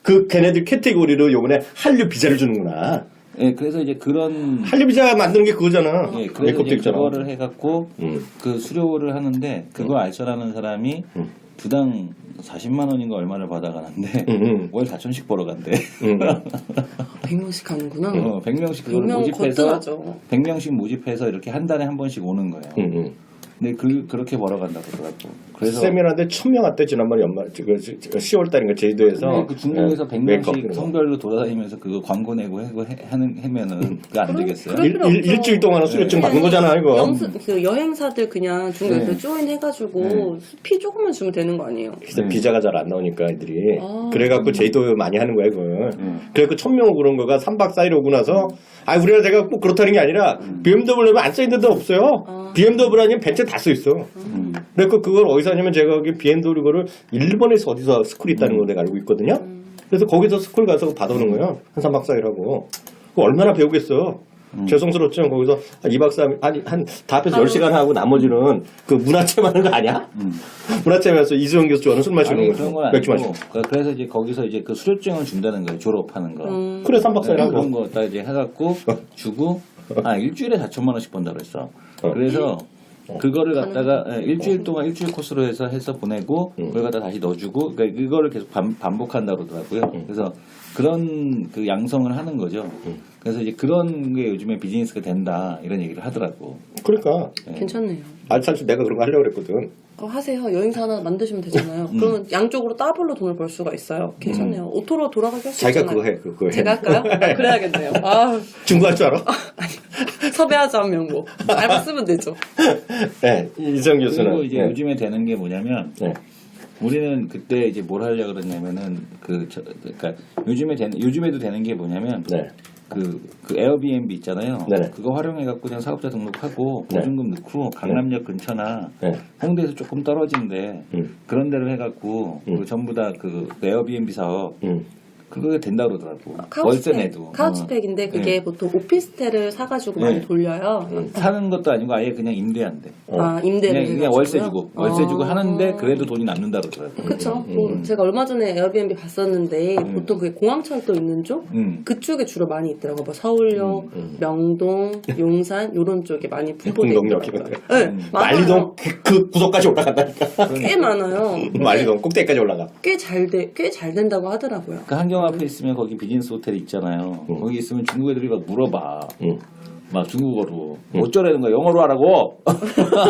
B: 그 걔네들 캐테고리로 요번에 한류 비자를 주는구나.
C: 네, 그래서 이제 그런
B: 한류 비자 만드는 게 그거잖아.
C: 예, 그래서
B: 메이크업도
C: 이제
B: 있잖아.
C: 그거를 해갖고 그 수료를 하는데 그걸 알선하는 사람이 두당 40만 원인가 얼마를 받아가는데 월 4천씩 벌어간대.
D: 100명씩 가는구나.
C: 100명씩 그걸
D: 100명
C: 모집해서
D: 거뜬하죠.
C: 100명씩 모집해서 이렇게 한 달에 한 번씩 오는 거예요. 근데 그렇게 벌어간다고 그러더라고. 그래서
B: 세미나인데 1000명 한때 지난번에 10월달인가 제주도에서
C: 그 중국에서
B: 네, 메이크업
C: 100명씩
B: 그런 거.
C: 성별로 돌아다니면서 그거 광고 내고 하면은 그거 안 되겠어요?
D: 그럴 필요 없죠.
B: 일주일 동안 수료증 받는 거잖아 이거.
D: 그 여행사들 그냥 중국에서 조인 해가지고 피 조금만 주면 되는 거 아니에요?
B: 그래서 비자가 잘 안 나오니까 애들이 그래갖고 제주도 많이 하는 거야 그걸. 그래갖고 1000명 그런 거가 3박 4일 오고 나서 우리나라 내가 꼭 그렇다는 게 아니라 BMW는 안 써있는 데 없어요. BMW 아니면 벤츠에 다 써있어. 그래서 그걸 어디서 하냐면 제가 거기 BMW 거를 일본에서 어디서 스쿨이 있다는 거 내가 알고 있거든요. 그래서 거기서 스쿨 가서 받아오는 거예요. 한 3박 4일 하고. 그거 얼마나 배우겠어. 죄송스럽지만 거기서 2박 3일 다 합해서 10시간 하고 나머지는 그 문화체험 하는 거 아니야? 문화체험에서 이수영 교수 좋아하는 술 마시는
C: 아니,
B: 거.
C: 그런 건
B: 맥주
C: 아니고
B: 마시고.
C: 그래서 이제 거기서 이제 그 수료증을 준다는 거예요. 졸업하는 거.
B: 그래 3박 4일 하고.
C: 그런 거 딱 이제 해갖고 주고 일주일에 4천만 원씩 번다고 그랬어. 그래서 그거를 갖다가 일주일 동안 일주일 코스로 해서 보내고 그걸 갖다 다시 넣어주고 그러니까 이거를 계속 반복한다 그러더라고요. 그래서 그런 그 양성을 하는 거죠. 그래서 이제 그런 게 요즘에 비즈니스가 된다 이런 얘기를 하더라고.
B: 그러니까
D: 괜찮네요.
B: 사실 내가 그런 거 하려고 그랬거든.
D: 하세요. 여행사 하나 만드시면 되잖아요. 그러면 양쪽으로 더블로 돈을 벌 수가 있어요. 괜찮네요. 오토로 돌아가게 할 수
B: 자기가
D: 있잖아요.
B: 그거 해.
D: 제가 할까요? 그래야겠네요. 아,
B: 중국 할 줄 알아?
D: 섭외하지 한 명목. 알바 쓰면 되죠.
B: 네, 이성 교수는.
C: 그리고 이제
B: 네.
C: 요즘에 되는 게 뭐냐면
B: 네.
C: 우리는 그때 이제 뭘 하려고 그랬냐면은 그러니까 요즘에도 되는 게 뭐냐면
B: 네.
C: 그 에어비앤비 있잖아요.
B: 네네.
C: 그거 활용해갖고 그냥 사업자 등록하고
B: 네.
C: 보증금 넣고 강남역 근처나
B: 네.
C: 홍대에서 조금 떨어진데 그런 데로 해갖고 그 전부 다 그 에어비앤비 사업 그거 된다 그러더라고. 월세 내도.
D: 카우치팩인데 그게 보통 오피스텔을 사가지고 많이
C: 네.
D: 돌려요.
C: 사는 것도 아니고 아예 그냥 임대한대.
D: 아, 임대를
C: 그냥 월세 주고 월세 주고
D: 아.
C: 하는데 그래도 돈이 남는다 그러더라고.
D: 그쵸. 제가 얼마 전에 에어비앤비 봤었는데 보통 그게 공항철도 있는 쪽? 그쪽에 주로 많이 있더라고요. 뭐 서울역, 명동, 용산 이런 쪽에 많이 분포돼
B: 풍동역
D: 있더라고요.
B: 이런
D: 네,
B: 만리동 그 구석까지 올라간다니까.
D: 꽤 많아요.
B: 만리동 꼭대기까지 올라가.
D: 꽤 잘 된다고 하더라고요.
C: 그 한경 앞에 있으면 거기 비즈니스 호텔 있잖아요. 거기 있으면 중국 애들이 막 물어봐. 막 중국어로 어쩌라는 거야. 영어로 하라고.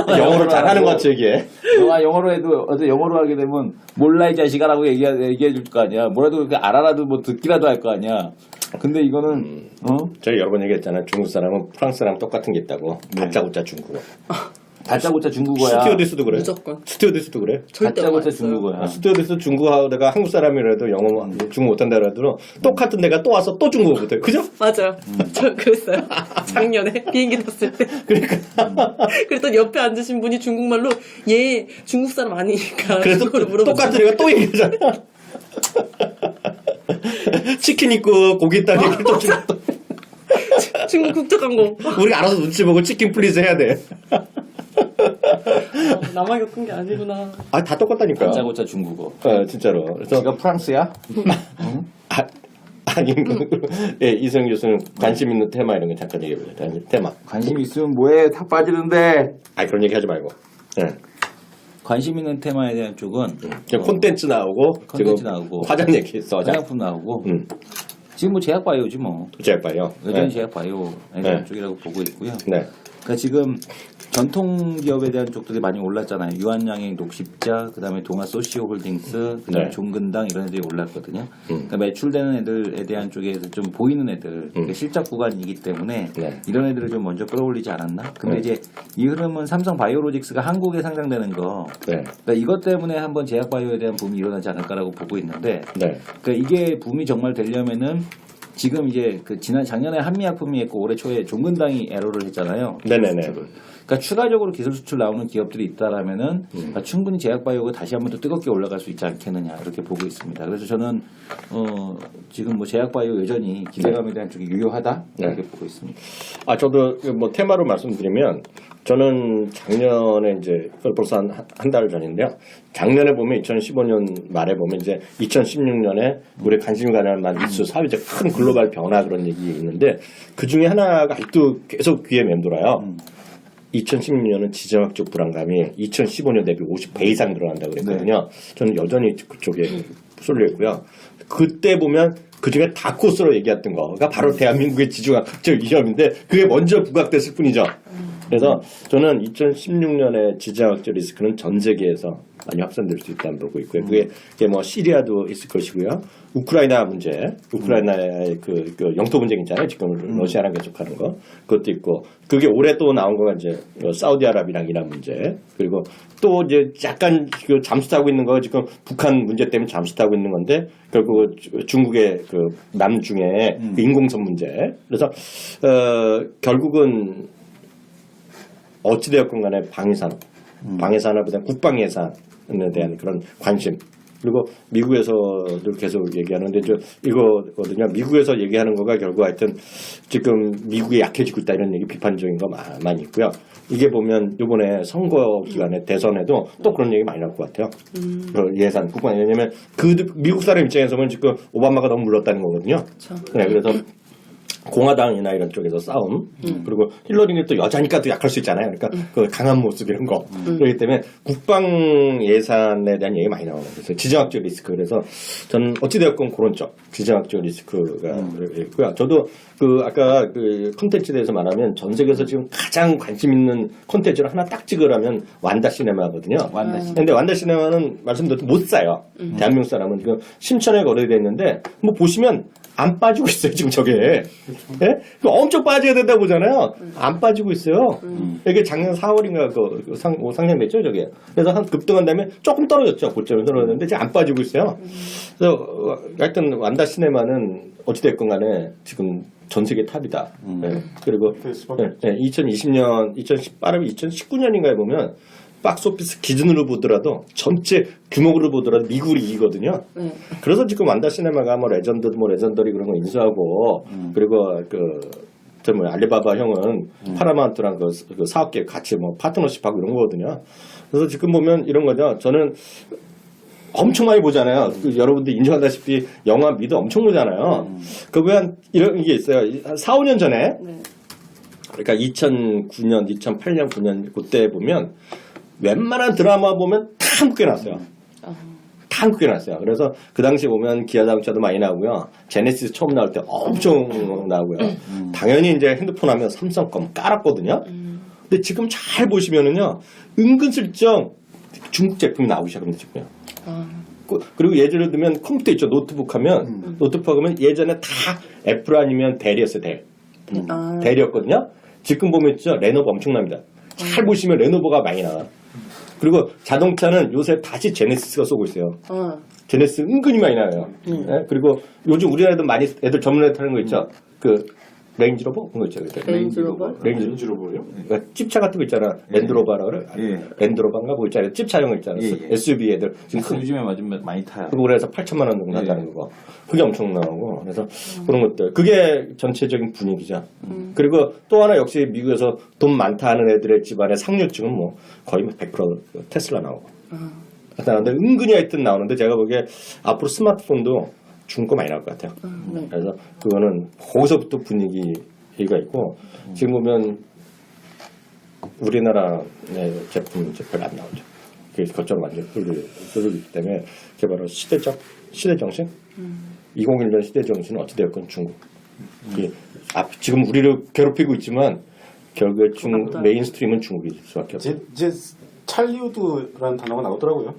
B: 영어로 잘하는 것 같지 이게.
C: 영어로 해도 어제 영어로 하게 되면 몰라 이 자식아라고 얘기해 줄 거 아니야. 뭐라도 그렇게 알아라도 뭐 듣기라도 할 거 아니야. 근데 이거는
B: 저희 여러 번 얘기했잖아요. 중국 사람은 프랑스 사람 똑같은 게 있다고. 다짜고짜 중국어.
C: 다짜고짜 중국어야.
B: 스튜어디스도 그래.
D: 무조건.
B: 스튜어디스도 그래.
D: 절대
C: 다짜고짜
D: 안 써요.
C: 중국어야.
B: 스튜어디스 중국하고 내가 한국 사람이라도 영어 중국 못한다 그래도 똑같은 데가 또 와서 또 중국어 못해. 그죠?
D: 맞아요. 저 그랬어요. 작년에 비행기 탔을 때. 그러니까. 그랬더니 옆에 앉으신 분이 중국말로 얘 중국 사람 아니니까
B: 그래서
D: 중국어로 물어보시고.
B: 똑같은 애가 또 얘기하잖아. 치킨 있고 고기 있다는 얘기를 또
D: 중국 국제관공.
B: 우리가 알아서 눈치 보고 치킨 플리즈 해야 돼.
D: 나만 겪은 게 아니구나.
B: 아, 다 똑같다니까.
C: 다짜고짜 중국어.
B: 진짜로. 그래서
C: 네가 프랑스야?
B: 아니, 예, 이성 교수는 관심 있는 테마 이런 거 잠깐 얘기해보자. 테마.
C: 관심 있으면 뭐해? 다 빠지는데.
B: 아, 그런 얘기 하지 말고. 예.
C: 관심 있는 테마에 대한 쪽은
B: 지금 콘텐츠 나오고,
C: 콘텐츠
B: 지금
C: 나오고,
B: 화장 얘기 있어.
C: 화장품 나오고 지금 뭐 제약 바이오지 뭐.
B: 제약 봐요.
C: 여전히 제약 바이오에 대한
B: 네.
C: 쪽이라고 보고 있고요.
B: 네.
C: 그러니까 지금 전통 기업에 대한 쪽들이 많이 올랐잖아요. 유한양행, 녹십자, 그다음에 동아 소시오홀딩스, 그다음에
B: 네.
C: 종근당 이런 애들이 올랐거든요. 그러니까 매출되는 애들에 대한 쪽에서 좀 보이는 애들, 그러니까 실적 구간이기 때문에
B: 네.
C: 이런 애들을 좀 먼저 끌어올리지 않았나? 근데
B: 네.
C: 이제 이 흐름은 삼성 바이오로직스가 한국에 상장되는 거,
B: 네.
C: 그러니까 이것 때문에 한번 제약 바이오에 대한 붐이 일어나지 않을까라고 보고 있는데,
B: 네.
C: 그러니까 이게 붐이 정말 되려면은 지금 이제 그 작년에 한미약품이 했고 올해 초에 종근당이 에러를 했잖아요.
B: 네네네.
C: 그러니까 추가적으로 기술 수출 나오는 기업들이 있다라면은 그러니까 충분히 제약바이오가 다시 한번 또 뜨겁게 올라갈 수 있지 않겠느냐 이렇게 보고 있습니다. 그래서 저는 지금 뭐 제약바이오 여전히 기대감에 대한 쪽이 유효하다 이렇게 보고 있습니다.
B: 아, 저도 뭐 테마로 말씀드리면 저는 작년에 이제 벌써 한 달 전인데요. 작년에 보면 2015년 말에 보면 이제 2016년에 우리 관심 가는 만 이슈 사회적 큰 글로벌 변화 그런 얘기 있는데 그 중에 하나가 아직도 계속 귀에 맴돌아요. 2016년은 지정학적 불안감이 2015년 대비 50배 이상 늘어난다고 그랬거든요. 저는 여전히 그쪽에 쏠려 있고요. 그때 보면 그중에 다코스로 얘기했던 거가 바로 대한민국의 지정학적 위험인데 그게 먼저 부각됐을 뿐이죠. 그래서 저는 2016년에 지정학적 리스크는 전 세계에서 많이 확산될 수 있다고 보고 있고요. 그게 뭐 시리아도 있을 것이고요. 우크라이나 문제, 우크라이나의 그 영토 분쟁 있잖아요. 지금 러시아랑 계속하는 거. 그것도 있고. 그게 올해 또 나온 거가 이제 사우디아라비아랑 이란 문제. 그리고 또 이제 약간 그 잠수 타고 있는 거 지금 북한 문제 때문에 잠수 타고 있는 건데 결국 중국의 그 남중의 그 인공섬 문제. 그래서 결국은 어찌되었건 간에 방위산업, 방위산업에 대한 국방예산에 대한 그런 관심. 그리고 미국에서도 계속 얘기하는데 이거거든요. 미국에서 얘기하는 거가 결국 하여튼 지금 미국이 약해지고 있다 이런 얘기 비판적인 거 많이 있고요. 이게 보면 이번에 선거 기간에 대선에도 또 그런 얘기 많이 나올 것 같아요. 그 예산, 국방. 왜냐면 그 미국 사람 입장에서 보면 지금 오바마가 너무 물렀다는 거거든요. 네, 그래서 공화당이나 이런 쪽에서 싸움 그리고 힐러리는 또 여자니까 또 약할 수 있잖아요. 그러니까 그 강한 모습 이런 거 그렇기 때문에 국방 예산에 대한 얘기 많이 나오는 거예요. 지정학적 리스크 그래서 저는 어찌되었건 그런 쪽 지정학적 리스크가 있고요. 저도 그 아까 그 콘텐츠에 대해서 말하면 전 세계에서 지금 가장 관심 있는 콘텐츠를 하나 딱 찍으라면 완다 시네마거든요.
C: 완다 시네마.
B: 근데 완다 시네마는 말씀드렸듯이 못 사요. 대한민국 사람은 지금 심천에 거래돼 있는데 뭐 보시면 안 빠지고 있어요 지금 저게. 예? 엄청 빠져야 된다 보잖아요. 안 빠지고 있어요. 이게 작년 4월인가 상장됐죠 저게. 그래서 한 급등한 다음에 조금 떨어졌죠. 고점을 떨어졌는데 지금 안 빠지고 있어요. 그래서 하여튼 완다 시네마는 어찌됐건 간에 지금 전 세계 탑이다. 예. 그리고 2020년, 2019년인가에 보면 박스오피스 기준으로 보더라도 전체 규모로 보더라도 미국이 이기거든요. 그래서 지금 완다 시네마가 뭐 레전더리 그런 거 인수하고 그리고 알리바바 형은 파라마운트랑 그 사업계 같이 뭐 파트너십하고 이런 거거든요. 그래서 지금 보면 이런 거죠. 저는 엄청 많이 보잖아요. 여러분들 인정하다시피 영화 미드 엄청 보잖아요. 그 왜 이런 게 있어요. 한 4, 5년 전에 그러니까 2009년, 2008년, 9년 그때 보면 웬만한 드라마 보면 다 한국에 나왔어요. 다 한국에 나왔어요. 그래서 그 당시 보면 기아 자동차도 많이 나오고요. 제네시스 처음 나올 때 엄청 나오고요. 당연히 이제 핸드폰 하면 삼성 거 깔았거든요. 근데 지금 잘 보시면은요. 은근슬쩍 중국 제품이 나오기 시작합니다. 지금요. 그리고 예를 들면 컴퓨터 있죠. 노트북 하면 예전에 다 애플 아니면 델이었어요. 델이었거든요. 지금 보면 있죠. 레노버 엄청납니다. 잘 보시면 레노버가 많이 나와요. 그리고 자동차는 요새 다시 제네시스가 쏘고 있어요. 제네시스 은근히 많이 나와요. 네? 그리고 요즘 우리나라도 많이 애들 전문에 타는 거 있죠. 그 레인지로버 그런 거 있죠.
E: 레인지로버요?
B: 그러니까 찝차 같은 거 있잖아. 랜드로버라 그래. 랜드로버인가 뭐 있잖아요. 찝차형 있잖아요. SUV 애들 지금 큰
C: 요즘에 맞으면 많이 타요.
B: 그거 그래서 8천만 원 정도 한다는 거. 그게 엄청 나오고 그래서 그런 것들. 그게 전체적인 분위기죠. 그리고 또 하나 역시 미국에서 돈 많다 하는 애들의 집안의 상류층은 뭐 거의 100% 테슬라 나오고. 나타나는데 은근히 하여튼 나오는데 제가 보기에 앞으로 스마트폰도 중고 많이 나올 것 같아요. 그래서 그거는 거기서부터 분위기가 있고 지금 보면 우리나라 제품 별로 안 나오죠. 그래서 거점을 완전히 끌기 때문에 그게 바로 시대 정신. 2001년 시대 정신은 어찌되었건 중국. 지금 우리를 괴롭히고 있지만 결국에 메인스트림은 중국일 수밖에 없어요.
E: 이제 찰리우드라는 단어가 나오더라고요.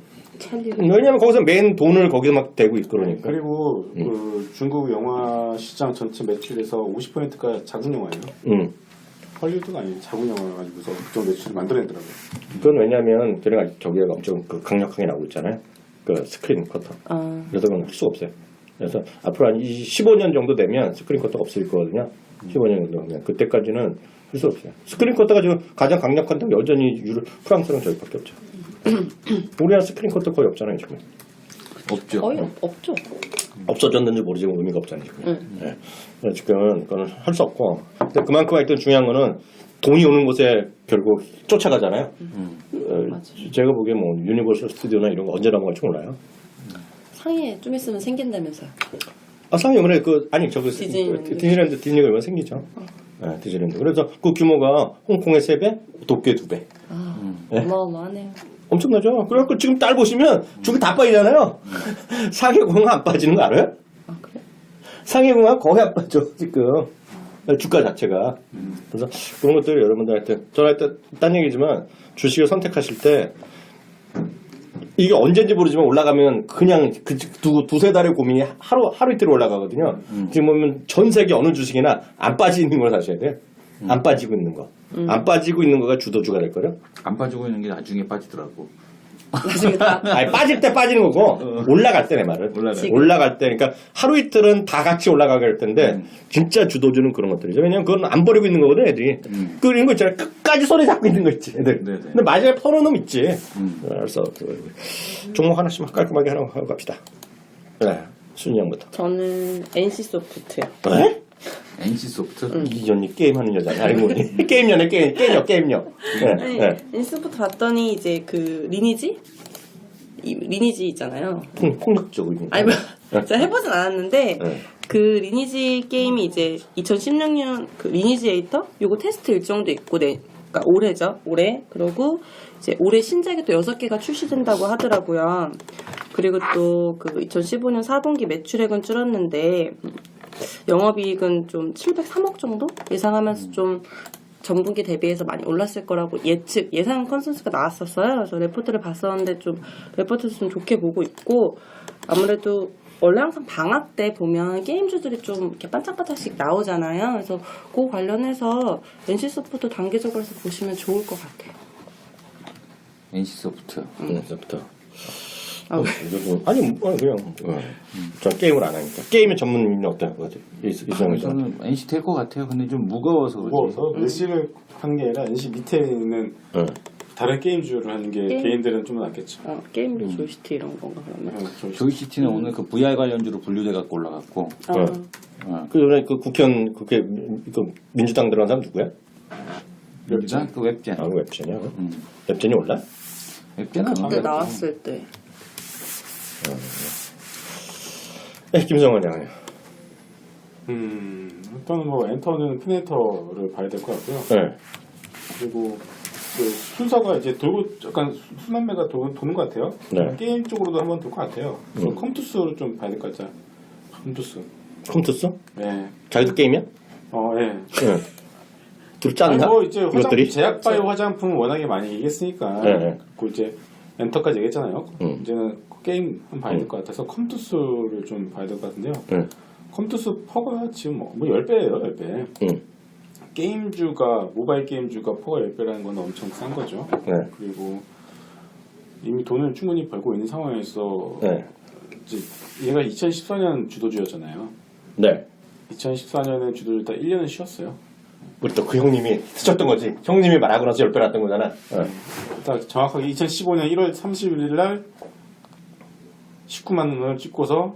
B: 왜냐면 거기서 맨 돈을 거기서 막 대고 있고 그러니까.
E: 그리고 그 중국 영화 시장 전체 매출에서 50%가 자국 영화예요. 헐리우드가 아니에요. 자국 영화 가지고서 그쪽 매출을 만들어내더라고요.
B: 그건 왜냐면 저희가 저기가 엄청 강력하게 나오고 있잖아요. 그 스크린 커터. 그래서 그건 할 수가 없어요. 그래서 앞으로 한 15년 정도 되면 스크린 커터가 없을 거거든요. 15년 정도 되면 그때까지는 할 수 없어요. 스크린 커터가 지금 가장 강력한 데가 여전히 프랑스랑 저희밖에 없죠. 우리나라 스크린 커터 거의 없잖아요 지금.
C: 없죠.
D: 거의 없죠.
B: 없어졌는지 모르지만 의미가 없잖아요 지금. 네. 지금은 그건 할 수 없고. 근데 그만큼 하여튼 중요한 거는 돈이 오는 곳에 결국 쫓아가잖아요. 제가 보기에 뭐 유니버설 스튜디오나 이런 거 언제 넘어갈지 몰라요.
D: 상해 좀 있으면 생긴다면서요.
B: 상해 이번에
D: 디즈니랜드.
B: 디즈니가 이번 생기죠. 네, 디즈니랜드. 그래서 그 규모가 홍콩의 3배, 도쿄의 2배. 네?
D: 어마어마하네요.
B: 엄청나죠. 그래갖고 지금 딸 보시면 중국 다 빠지잖아요. 상해공항 안 빠지는 거 알아요?
D: 그래?
B: 상해공항 거의 안 빠져 지금 주가 자체가. 그래서 그런 것들 여러분들한테 저는 하여튼 딴 얘기지만 주식을 선택하실 때 이게 언제인지 모르지만 올라가면 그냥 두세 달의 고민이 하루 이틀 올라가거든요. 지금 보면 전 세계 어느 주식이나 안 빠지는 걸 사셔야 돼요. 안 빠지고 있는 거. 안 빠지고 있는 거가 주도주가 될 거예요.
C: 안 빠지고 있는 게 나중에 빠지더라고.
D: 나중에 다
B: 아니 빠질 때 빠지는 거고 올라갈 때 내 말은 올라갈 때 그러니까 하루 이틀은 다 같이 올라가게 할 텐데 진짜 주도주는 그런 것들이죠. 왜냐면 그건 안 버리고 있는 거거든 애들이. 그런 거 있잖아요. 끝까지 손에 잡고 있는 거 있지 애들. 근데 마지막에 퍼놓은 놈 있지. 그래서 종목 하나씩 깔끔하게 하고 갑시다. 네, 순위 형부터.
D: 저는 NC소프트요.
B: 네?
C: NC소프트?
B: 이전이 게임하는 여자네. 알고 보니 게임녀네 게임녀. 네.
D: NC소프트 봤더니 이제 그 리니지 있잖아요.
B: 폭력적으로.
D: 아니 뭐 제가 해보진 않았는데 그 리니지 게임이 이제 2016년 그 리니지 에이터 요거 테스트 일정도 있고 그러니까 올해죠. 올해. 그리고 이제 올해 신작이 또 6개가 출시된다고 하더라고요. 그리고 또 그 2015년 4분기 매출액은 줄었는데 영업이익은 좀 703억 정도 예상하면서 좀 전분기 대비해서 많이 올랐을 거라고 예상 컨센서스가 나왔었어요. 그래서 레포트를 봤었는데 좀 레포트도 좀 좋게 보고 있고 아무래도 원래 항상 방학 때 보면 게임주들이 좀 이렇게 반짝반짝씩 나오잖아요. 그래서 그 관련해서 NC소프트 단기적으로 해서 보시면 좋을 것 같아요.
C: NC소프트.
B: 부터. 아니 그냥 전 게임을 안 하니까 게임의 전문인 어떤 거지?
C: 저는 NC 될 것 같아요. 근데 좀 무거워서 그렇지.
E: NC를 하는 게 아니라 NC 밑에 있는 다른 게임주를 하는 게 개인들은 좀 낫겠죠.
D: 게임도 조이스틱 이런 건가 그러면?
C: 조이시티는 오늘 그 VR 관련주로 분류돼 갖고 올라갔고.
B: 그 국회의원 그 민주당 들어간 사람 누구야?
C: 민주당 그 웹젠.
B: 웹젠이야. 웹젠이 올라?
C: 웹젠은
D: 그때 나왔을 때.
B: 네, 김성원 양이요.
E: 일단 뭐 엔터는 핀엔터를 봐야 될 것 같고요.
B: 네.
E: 그리고 그 순서가 이제 돌고 약간 순환매가 도는 것 같아요.
B: 네.
E: 게임 쪽으로도 한번 돌 것 같아요. 그래서 컴투스를 좀 봐야 될 것 같아요.
B: 컴투스?
E: 네.
B: 자기도 게임이야?
E: 예.
B: 네. 둘 짰나?
E: 뭐 이제
B: 이것들이?
E: 제약 바이오 화장품 워낙에 많이 얘기했으니까.
B: 네.
E: 그리고 이제 엔터까지 얘기했잖아요. 이제는 게임 한번 봐야 될 것
B: 음.
E: 같아서 컴투스를 좀 봐야 될 것 같은데요.
B: 네.
E: 컴투스 퍼가 지금 뭐 10배예요, 10배. 게임주가 모바일 게임주가 퍼가 10배라는 건 엄청 싼 거죠.
B: 네.
E: 그리고 이미 돈을 충분히 벌고 있는 상황에서
B: 네.
E: 이제 얘가 2014년 주도주였잖아요.
B: 네.
E: 2014년에 주도주다 1년은 쉬었어요.
B: 우리 또 그 형님이 스쳤던 거지. 형님이 말하고 나서 10배 났던 거잖아.
E: 일단 정확하게 2015년 1월 31일 날 19만 원을 찍고서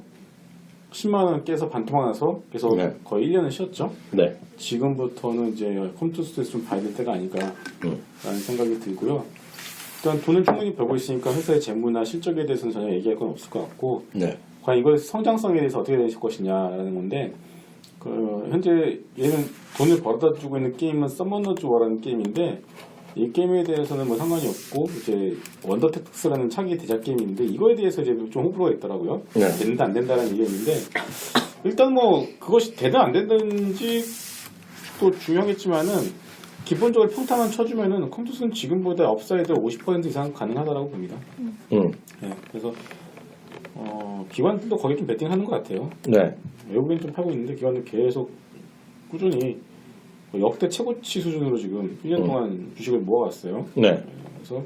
E: 10만 원 깨서 반토막 나서 그래서
B: 네.
E: 거의 1년은 쉬었죠.
B: 네.
E: 지금부터는 이제 컴투스에서 좀 봐야 될 때가 아닐까라는 생각이 들고요. 일단 돈을 충분히 벌고 있으니까 회사의 재무나 실적에 대해서는 전혀 얘기할 건 없을 것 같고
B: 네.
E: 과연 이걸 성장성에 대해서 어떻게 되실 것이냐라는 건데 현재 얘는 돈을 벌어다 주고 있는 게임은 서머너즈 워라는 게임인데 이 게임에 대해서는 뭐 상관이 없고 이제 원더택스라는 차기 대작 게임인데 이거에 대해서 이제 좀 호불호가 있더라고요.
B: 네.
E: 된다 안 된다는 얘기가 있는데 일단 뭐 그것이 되든 안 되든지 또 중요하겠지만은 기본적으로 평타만 쳐주면은 컴투스는 지금보다 업사이드 50% 이상 가능하다라고 봅니다. 네, 그래서 기관들도 거기 좀 베팅하는 것 같아요.
B: 네.
E: 외국인 좀 팔고 있는데 기관들 계속 꾸준히 역대 최고치 수준으로 지금 1년 동안 주식을 모아왔어요.
B: 네.
E: 그래서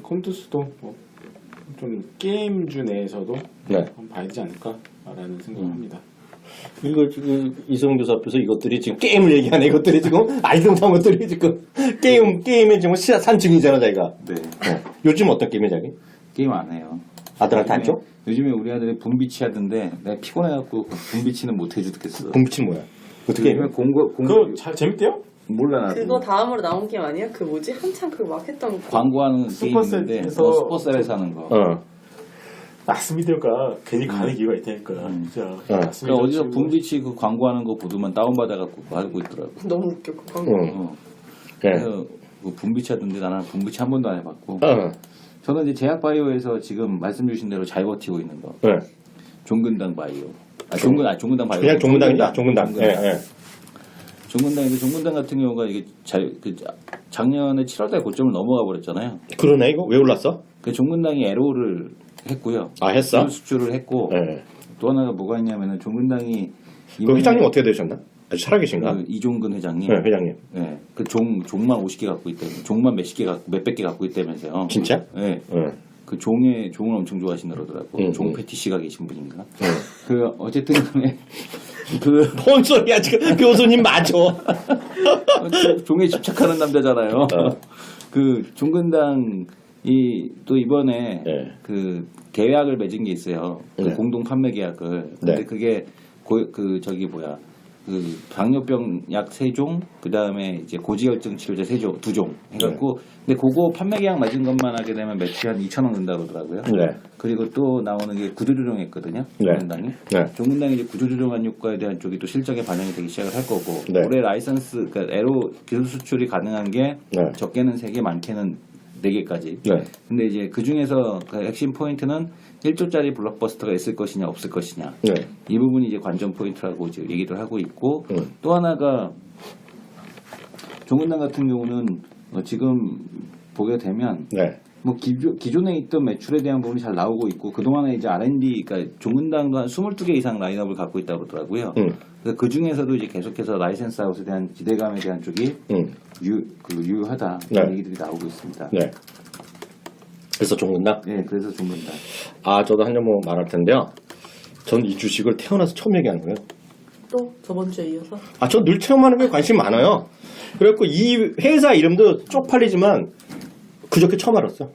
E: 컴투스도 좀 게임주 내에서도
B: 네.
E: 한번 봐야 되지 않을까라는 생각을 합니다.
B: 이거 지금 이성 교수 앞에서 이것들이 지금 게임을 얘기하네. 이것들이 지금 아이동산 것들이 지금 게임의 지금 산증이잖아 자기가.
C: 네.
B: 요즘 어떤 게임이야 자기?
C: 게임 안 해요.
B: 아들한테 안 줘?
C: 요즘에 우리 아들이 분비치 하던데 내가 피곤해갖고 분비치는 못 해주겠어.
B: 분비치 뭐야? 어떻게 해?
C: 요즘에 공부
E: 그거 잘 재밌대요?
C: 몰라 나도.
D: 그거 다음으로 나온 게임 아니야? 그 뭐지? 한참 그거 막 했던 거.
C: 광고하는 게임인데
E: 슈퍼셀에서-
C: 슈퍼셀에서 하는 거.
E: 아스미디어가 괜히 가는 이유가 있다니까. 진짜.
C: 그러니까 어디서 분비치 그 광고하는 거 보더만 다운받아갖고 하고 있더라고.
D: 너무 웃겨 그 광고.
C: 어.
B: 네.
C: 그래서 그 분비치 하던데 나는 분비치 한 번도 안 해봤고. 저는 이제 제약바이오에서 지금 말씀 주신 대로 잘 버티고 있는 거.
B: 네.
C: 종근당 바이오. 종근당 바이오.
B: 그냥 종근당이다. 종근당. 네. 네.
C: 종근당인데 종근당 같은 경우가 이게 작년에 7월달에 고점을 넘어가 버렸잖아요.
B: 그러네 이거 왜 올랐어?
C: 그 종근당이 에로를 했고요.
B: 아 했어?
C: 수출을 했고
B: 네.
C: 또 하나가 뭐가 있냐면은 종근당이
B: 그 회장님 어떻게 되셨나? 아직 살아계신가?
C: 그 이종근 회장님.
B: 네, 회장님.
C: 네. 그 종만 50개 갖고 있다면 종만 몇백 개 갖고 있다면서요.
B: 진짜?
C: 네.
B: 네.
C: 그 종을 엄청 좋아하신다 그러더라고. 종 패티시가 계신 분인가?
B: 네.
C: 그 어쨌든 간에 그
B: 뭔 소리야 지금 교수님 맞아.
C: 종에 집착하는 남자잖아요. 그 종근당이 또 이번에
B: 네.
C: 그 계약을 맺은 게 있어요. 그
B: 네.
C: 공동 판매 계약을. 근데
B: 네.
C: 그게 그 당뇨병 약 3종, 그 다음에 이제 고지혈증 치료제 2종 해갖고, 근데 그거 판매 계약 맞은 것만 하게 되면 매출이 한 2,000원 된다고 그러더라고요.
B: 네.
C: 그리고 또 나오는 게 구조조정했거든요.
B: 네.
C: 종근당이.
B: 네.
C: 종근당이 이제 구조조정한 효과에 대한 쪽이 또 실적에 반영이 되기 시작을 할 거고,
B: 네.
C: 올해 라이선스, 그러니까 에로 기술 수출이 가능한 게
B: 네.
C: 적게는 3개, 많게는 4개까지.
B: 네.
C: 근데 이제 그 중에서 그 핵심 포인트는 1조짜리 블록버스터가 있을 것이냐 없을 것이냐.
B: 네.
C: 이 부분이 이제 관전 포인트라고 이제 얘기를 하고 있고,
B: 음.
C: 또 하나가 종근당 같은 경우는 지금 보게 되면
B: 네.
C: 뭐 기존에 있던 매출에 대한 부분이 잘 나오고 있고, 그동안에 이제 R&D, 그러니까 종근당도 한 22개 이상 라인업을 갖고 있다고 그러더라고요. 그래서 그 중에서도 이제 계속해서 라이센스 아웃에 대한 기대감에 대한 쪽이 유효하다. 이런
B: 네.
C: 얘기들이 나오고 있습니다.
B: 네. 그래서 종근당?
C: 네, 그래서 종근당.
B: 아, 저도 한 점 말할 텐데요. 전 이 주식을 태어나서 처음 얘기하는 거예요.
D: 또 저번 주에 이어서
B: 아, 저 늘 체험하는 게 관심 많아요. 그래갖고 이 회사 이름도 쪽팔리지만 그저께 처음 알았어.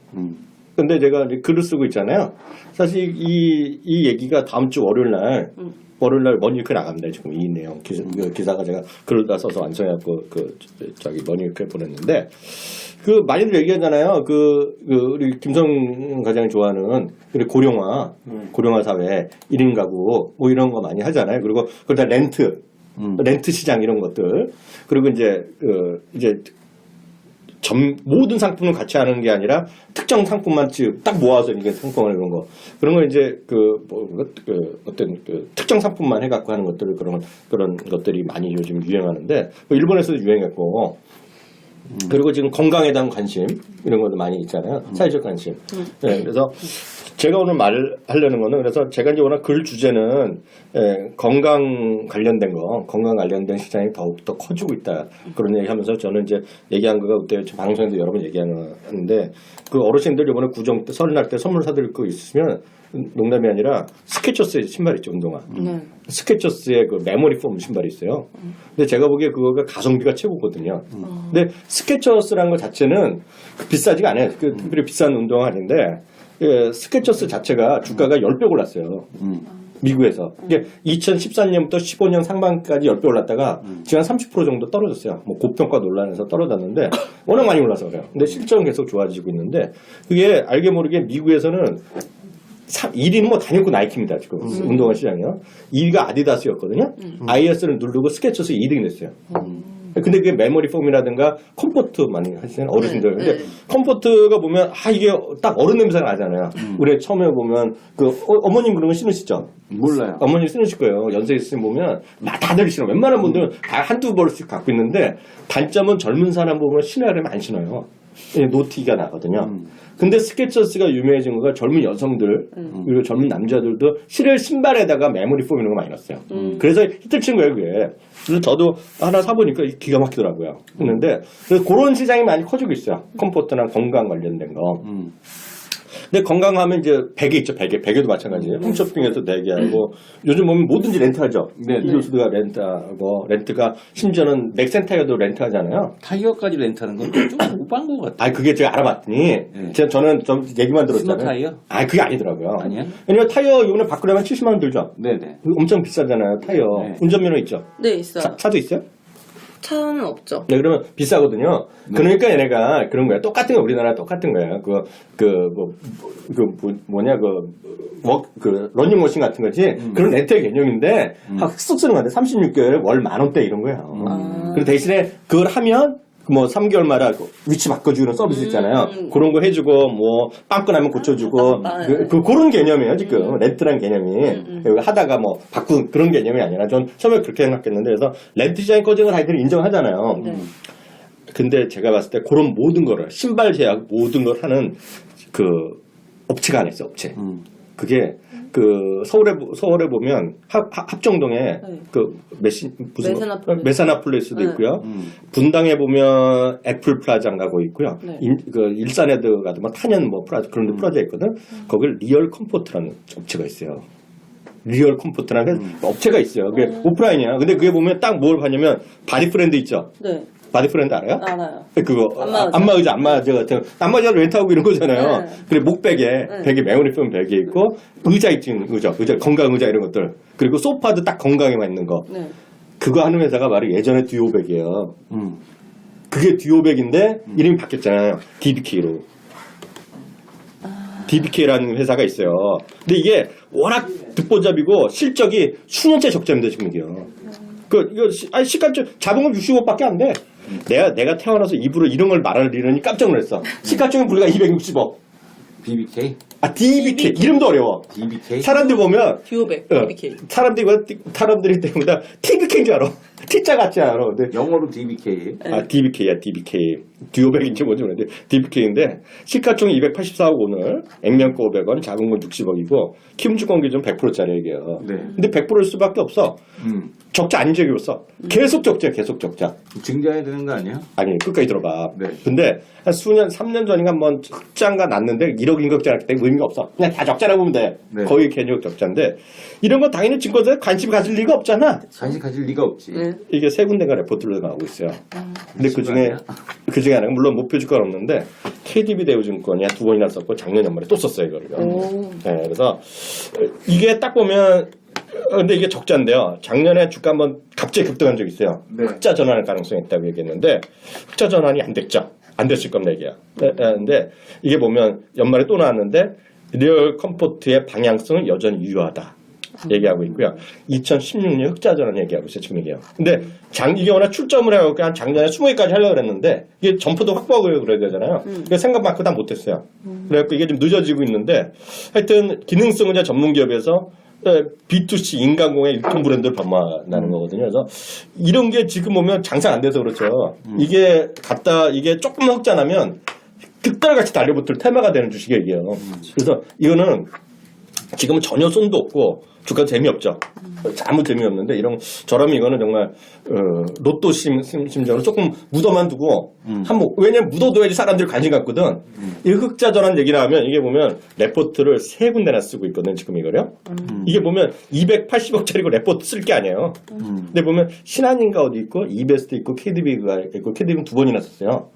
B: 근데 제가 이제 글을 쓰고 있잖아요. 사실 이 얘기가 다음 주 월요일 날 머니위크에 나갑니다. 지금 이 내용 기사가 제가 글을 다 써서 완성해갖고 저기 머니위크에 보냈는데 그 많이들 얘기하잖아요. 우리 김성 과장이 좋아하는 고령화 사회 1인 가구 뭐 이런 거 많이 하잖아요. 그리고 그러다 렌트 시장 이런 것들 그리고 이제 모든 상품을 같이 하는 게 아니라 특정 상품만 딱 모아서 이게 상품을 이런 거 그런 거 이제 어떤 특정 상품만 해갖고 하는 것들을 그런 것들이 많이 요즘 유행하는데 일본에서도 유행했고 그리고 지금 건강에 대한 관심 이런 것도 많이 있잖아요. 사회적 관심. 네, 그래서 제가 오늘 말하려는 거는 그래서 제가 이제 워낙 글 주제는 건강 관련된 시장이 더욱더 커지고 있다. 그런 얘기 하면서 저는 이제 얘기한 거가 그때 방송에도 여러 번 얘기하는데 그 어르신들 이번에 구정 때 설날 때 선물 사드릴 거 있으면 농담이 아니라 스케쳐스의 신발 있죠, 운동화. 스케쳐스의 그 메모리 폼 신발이 있어요. 근데 제가 보기에 그거가 가성비가 최고거든요. 근데 스케쳐스라는 것 자체는 비싸지가 않아요. 특별히 비싼 운동화 아닌데 스케쳐스 자체가 주가가 10배 올랐어요. 미국에서. 이게 2013년부터 15년 상반기까지 10배 올랐다가 지금 한 30% 정도 떨어졌어요. 뭐 고평가 논란에서 떨어졌는데 워낙 많이 올라서 그래요. 근데 실적은 계속 좋아지고 있는데 그게 알게 모르게 미국에서는 1위는 뭐 당연히 나이키입니다. 지금 운동화 시장이요. 2위가 아디다스였거든요. IS를 누르고 스케쳐스 2등이 됐어요. 근데 그게 메모리 폼이라든가 컴포트 많이 하시잖아요. 어르신들. 근데 컴포트가 보면 이게 딱 어른 냄새가 나잖아요. 우리 처음에 보면 어머님 그런 거 신으시죠?
C: 몰라요.
B: 어머님 신으실 거예요. 연세 있으면 보면 다들 신어. 웬만한 분들은 다 한두 벌씩 갖고 있는데 단점은 젊은 사람 보면 신으려면 안 신어요. 노티가 나거든요. 근데 스케쳐스가 유명해진 거가 젊은 여성들 그리고 젊은 남자들도 실을 신발에다가 메모리 폼 이런 거 많이 넣었어요. 그래서 히트 친 거예요 그게. 그래서 저도 하나 사보니까 기가 막히더라고요. 했는데 그래서 그런 시장이 많이 커지고 있어요. 컴포트나 건강 관련된 거. 근데 건강하면 이제 베개 있죠. 베개도 마찬가지예요. 홈쇼핑에서 얘기하고 요즘 보면 뭐든지 렌트하죠. 이조수가 렌트하고 렌트가 심지어는 맥센타이어도 렌트하잖아요.
C: 타이어까지 렌트하는 건 좀 오버한 것 같아요.
B: 그게 제가 알아봤더니 저는 좀 얘기만 들었잖아요.
C: 스노 타이어?
B: 그게 아니더라고요.
C: 아니야?
B: 왜냐면 타이어 이번에 바꾸려면 70만 원 들죠.
C: 네네.
B: 엄청 비싸잖아요. 타이어.
C: 네.
B: 운전면허 있죠.
D: 네 있어요.
B: 차도 있어요?
D: 차는 없죠.
B: 네, 그러면 비싸거든요. 그러니까 얘네가 그런 거야. 똑같은 거 우리나라 똑같은 거야. 러닝머신 같은 거지. 그런 렌트의 개념인데 쓱 쓰는 건데 36개월에 월 10,000원대 이런 거예요. 그리고 대신에 그걸 하면 뭐 3개월마다 위치 바꿔주는 서비스 있잖아요. 그런 거 해주고 뭐 빵꾸 나면 고쳐주고 그런 개념이에요 지금 렌트란 개념이 하다가 뭐 바꾼 그런 개념이 아니라 전 처음에 그렇게 생각했는데 그래서 렌트 시장이 꺼지는 걸 다들 인정하잖아요. 근데 제가 봤을 때 그런 모든 거를 신발 제약 모든 걸 하는 그 업체가 하나 있어 업체. 그게 서울에 보면 합정동에 메사나폴리스도 있고요. 분당에 보면 애플 플라자인가 가고 있고요. 일산에도 가도 탄현 플라자 그런 데 플라자 있거든. 거길 리얼 컴포트라는 업체가 있어요. 리얼 컴포트라는 업체가 있어요. 그게 오프라인이야. 근데 그게 보면 딱 뭘 하냐면 바디 프렌드 있죠.
D: 네.
B: 바디 프렌드 알아요?
D: 알아요.
B: 그거 안마의자 같은 안마의자를 렌트하고 이런 거잖아요. 그리고 목베개 베개 메모리 폼 베개 있고 의자 있지 의자 건강 의자 이런 것들 그리고 소파도 딱 건강에만 있는 거. 그거 하는 회사가 바로 예전에 듀오백이에요. 그게 듀오백인데 이름이 바뀌었잖아요. DBK로. DBK라는 회사가 있어요. 근데 이게 워낙 듣보잡이고 실적이 수년째 적자입니다, 지금 이게요. 시가점 자본금 65밖에 안 돼. 내가 태어나서 입으로 이런 걸 말하려니 깜짝 놀랐어. 시가총액 불과 260억.
C: BBK?
B: DBK. 이름도 어려워.
C: DBK?
B: 사람들 보면
D: 듀오백,
B: 어,
D: BBK.
B: 사람들이 때문에 TBK인 줄 알아. T자 같지 않아. 근데
C: 영어로 DBK.
B: DBK야, DBK. 듀오백인지 뭔지 모르겠는데, DBK인데, 시가총액 284억 오늘, 액면가 500원, 자금금 60억이고, 키움증권 기준 100%짜리 얘기예요.
C: 네.
B: 근데 100%일 수밖에 없어. 적자 아닌 적이 없어. 계속 적자, 계속 적자.
C: 증자해야 되는 거 아니야?
B: 아니, 끝까지 들어봐.
C: 네.
B: 근데, 한 3년 전인가 한번 흑자가 났는데, 1억인 적자 났기 때문에 의미가 없어. 그냥 다 적자라고 보면 돼.
C: 네.
B: 거의 개념 적자인데, 이런 건 당연히 증권사에 관심 가질 리가 없잖아.
C: 관심 가질 리가 없지.
D: 네.
B: 이게 세 군데가 레포트로 나오고 있어요. 근데 그 중에 하나가 물론 못 펴줄 건 없는데 KDB 대우증권이 두 번이나 썼고 작년 연말에 또 썼어요 이거를. 네, 그래서 이게 딱 보면 근데 이게 적자인데요. 작년에 주가 한번 갑자기 급등한 적이 있어요.
C: 네.
B: 흑자 전환할 가능성이 있다고 얘기했는데 흑자 전환이 안 됐죠. 안 됐을 겁니다 이게. 근데 이게 보면 연말에 또 나왔는데 리얼 컴포트의 방향성은 여전히 유효하다. 얘기하고 있고요. 2016년 흑자 전환 얘기하고 있어요. 지금 얘기해요. 근데 이게 워낙 출점을 해서 한 작년에 20개까지 하려고 그랬는데 이게 점포도 확보하고 그래야 되잖아요. 그래서 생각만큼 다 못했어요. 그래갖고 이게 좀 늦어지고 있는데 하여튼 기능성분야 전문 기업에서 B2C 인간공의 유통 브랜드를 변화하는 거거든요. 그래서 이런 게 지금 보면 장사 안 돼서 그렇죠. 이게 조금만 흑자 나면 득달같이 달려붙을 테마가 되는 주식이에요. 그래서 이거는 지금은 전혀 손도 없고 주가 재미없죠. 아무 재미없는데 저라면 이거는 정말 로또 심정으로 조금 묻어만 두고 왜냐면 묻어둬야지 사람들이 관심 갖거든. 이 흑자 전환 얘기를 하면 이게 보면 레포트를 세 군데나 쓰고 있거든 지금 이거요. 이게 보면 280억짜리고 레포트 쓸 게 아니에요. 근데 보면 신한인가 어디 있고 이베스트 있고 KDB가 있고 KDB는 두 번이나 썼어요.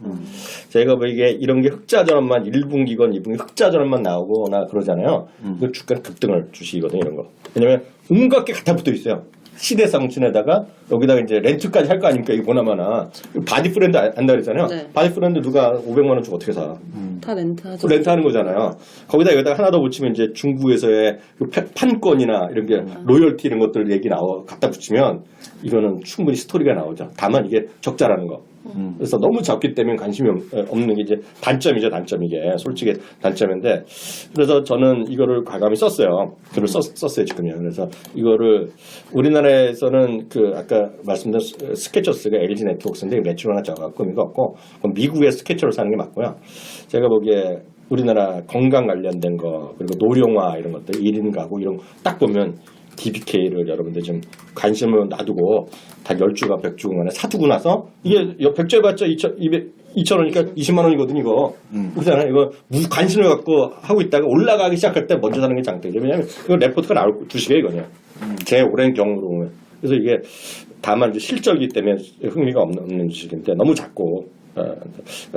B: 제가 보기에 이런 게 흑자 전환만 1분기건 2분기 흑자 전환만 나오거나 그러잖아요. 그 주가 급등을 주식이거든요 이런 거. 왜냐면 온갖 게 갖다 붙어 있어요. 시대상순에다가 여기다가 이제 렌트까지 할 거 아닙니까? 이거 보나마나 바디 프렌드 한다 그랬잖아요.
D: 네.
B: 바디 프렌드 누가 500만 원 주고 어떻게 사?
D: 다 렌트하죠.
B: 렌트하는 거잖아요. 거기다 여기다가 하나 더 붙이면 이제 중국에서의 그 판권이나 이런 게 로열티 이런 것들 얘기 갖다 붙이면 이거는 충분히 스토리가 나오죠. 다만 이게 적자라는 거. 그래서 너무 적기 때문에 관심이 없는 게 이제 단점이죠, 단점 이게. 솔직히 단점인데. 그래서 저는 이거를 과감히 썼어요. 글을 썼어요, 지금요. 그래서 이거를 우리나라에서는 아까 말씀드린 스케쳐스가 LG 네트워크인데 매출 하나 적어갖고 의미가 없고, 미국의 스케쳐를 사는 게 맞고요. 제가 보기에 우리나라 건강 관련된 거, 그리고 노령화 이런 것들, 1인 가구 이런 거 딱 보면 DBK를 여러분들 좀 관심을 놔두고 다 10주가 100주가 만에 사두고 나서 이게 100주 해봤자 2,000원이니까 20만 원이거든 이거. 그렇잖아요. 이거 관심을 갖고 하고 있다가 올라가기 시작할 때 먼저 사는 게 장점이죠. 왜냐하면 이거 레포트가 나올 주식이에요 이거냐. 제 오랜 경험으로 보면. 그래서 이게 다만 이제 실적이기 때문에 흥미가 없는 주식인데 너무 작고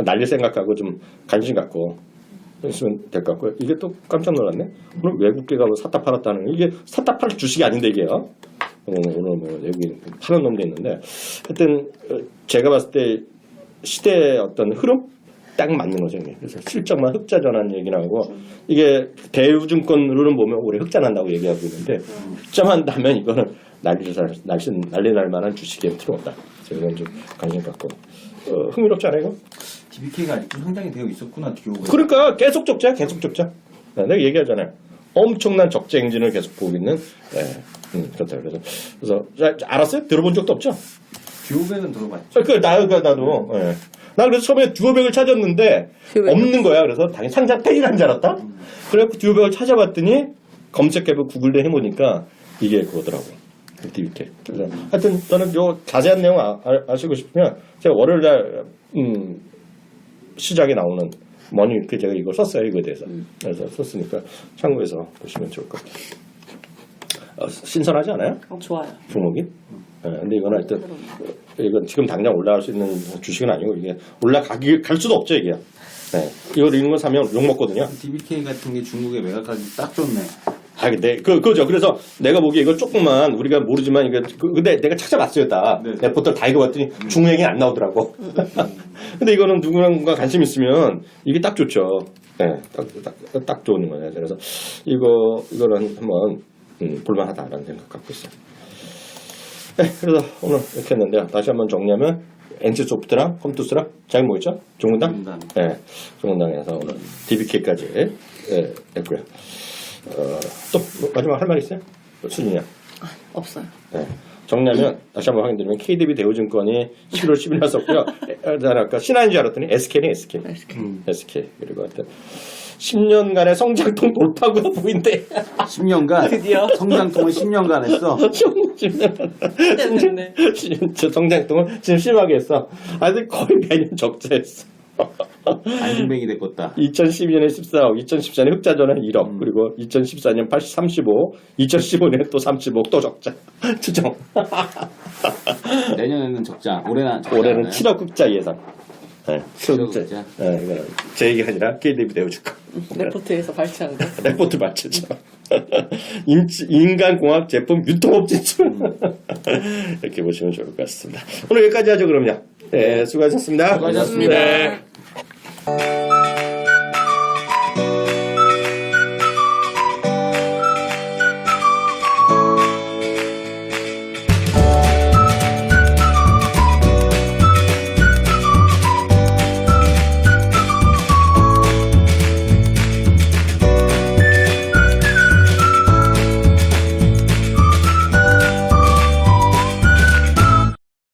B: 날릴 생각하고 좀 관심 갖고 있으면 될 것 같고요. 이게 또 깜짝 놀랐네. 오늘 외국계가 샀다 팔았다는 이게 샀다 팔 주식이 아닌데 이게요. 오늘 뭐 외국인 파는 놈도 있는데 하여튼 제가 봤을 때 시대의 어떤 흐름 딱 맞는 거죠. 이게. 그래서 실적만 흑자 전환 얘기나 하고 이게 대우증권으로는 보면 올해 흑자 난다고 얘기하고 있는데 흑자만 나면 이거는 난리 날 만한 주식에 들어온다. 제가 좀 관심 갖고 흥미롭지 않아요? 이거?
C: DBK가 아직도 상장이 되어 있었구나. 듀오가.
B: 그러니까 계속 적자. 내가 얘기하잖아요. 엄청난 적자 행진을 계속 보고 있는. 그렇다. 그래서 알았어요? 들어본 적도 없죠?
C: 듀오백은 들어봤죠.
B: 나도. 예. 나 그래서 처음에 듀오백을 찾았는데 없는 거야. 그래서 당연히 상장 폐기한 줄 알았다. 그래갖고 듀오백을 찾아봤더니 검색해보고 구글에 해보니까 이게 그거더라고. DBK. 그래서 하여튼 저는 요 자세한 내용 아시고 싶으면 제가 월요일날 시작에 나오는 머니위크에 제가 이거 썼어요. 이거에 대해서. 그래서 썼으니까 참고해서 보시면 좋을 것 같아요. 신선하지 않아요?
D: 좋아요.
B: 종목이? 근데 이건 하여튼 이건 지금 당장 올라갈 수 있는 주식은 아니고 이게 갈 수도 없죠 이게. 이걸 이런 거 사면 욕 먹거든요.
C: DBK 같은 게 중국에 매각하기 딱 좋네.
B: 근데 그거죠. 그래서 내가 보기에 이거 조금만 우리가 모르지만 이거 근데 내가 찾아봤어요 다.
E: 네.
B: 레포트를 다 읽어봤더니 중행이 안 나오더라고. 근데 이거는 누구나 관심 있으면 이게 딱 좋죠. 네, 딱 좋은 거예요. 그래서 이거는 한번 볼만하다라는 생각 갖고 있어요. 네, 그래서 오늘 이렇게 했는데요. 다시 한번 정리하면 NC소프트랑 컴투스랑 장이 뭐였죠? 종문당?
C: 종문당.
B: 네, 종문당에서 오늘 DBK까지 했고요. 또 마지막 할 말 있어요? 수진이야.
D: 없어요.
B: 네. 정리하면 다시 한번 확인드리면 KDB 대우증권이 11월 10일 났었고요. 아까 신한인 줄 알았더니 SK네 SK. SK 그리고 하여튼 10년간의 성장통 돌파구가 보인대.
C: 10년간
D: 드디어?
C: 성장통을 10년간 했어.
B: 10년
D: 됐네.
B: 저 성장통을 지금 심하게 했어. 아직 거의 매년 적자였어.
C: 안진뱅이 됐겠다.
B: 2012년에 14억, 2014년에 흑자전에 1억, 그리고 2014년 35, 2015년에 또 35억 또 적자. 추정.
C: 내년에는 적자. 올해는 적자.
B: 올해는
C: 않아요?
B: 7억 흑자 예상. 네, 7억
C: 7억
B: 흑자.
C: 흑자.
B: 네, 이거는 제 얘기가 아니라 KDB 대우주가.
D: 레포트에서 발췌한 거.
B: 레포트 발췌죠. 인간공학 제품 유통업 진출. 이렇게 보시면 좋을 것 같습니다. 오늘 여기까지 하죠, 그럼요. 네, 수고하셨습니다.
C: 수고하셨습니다.
B: 네.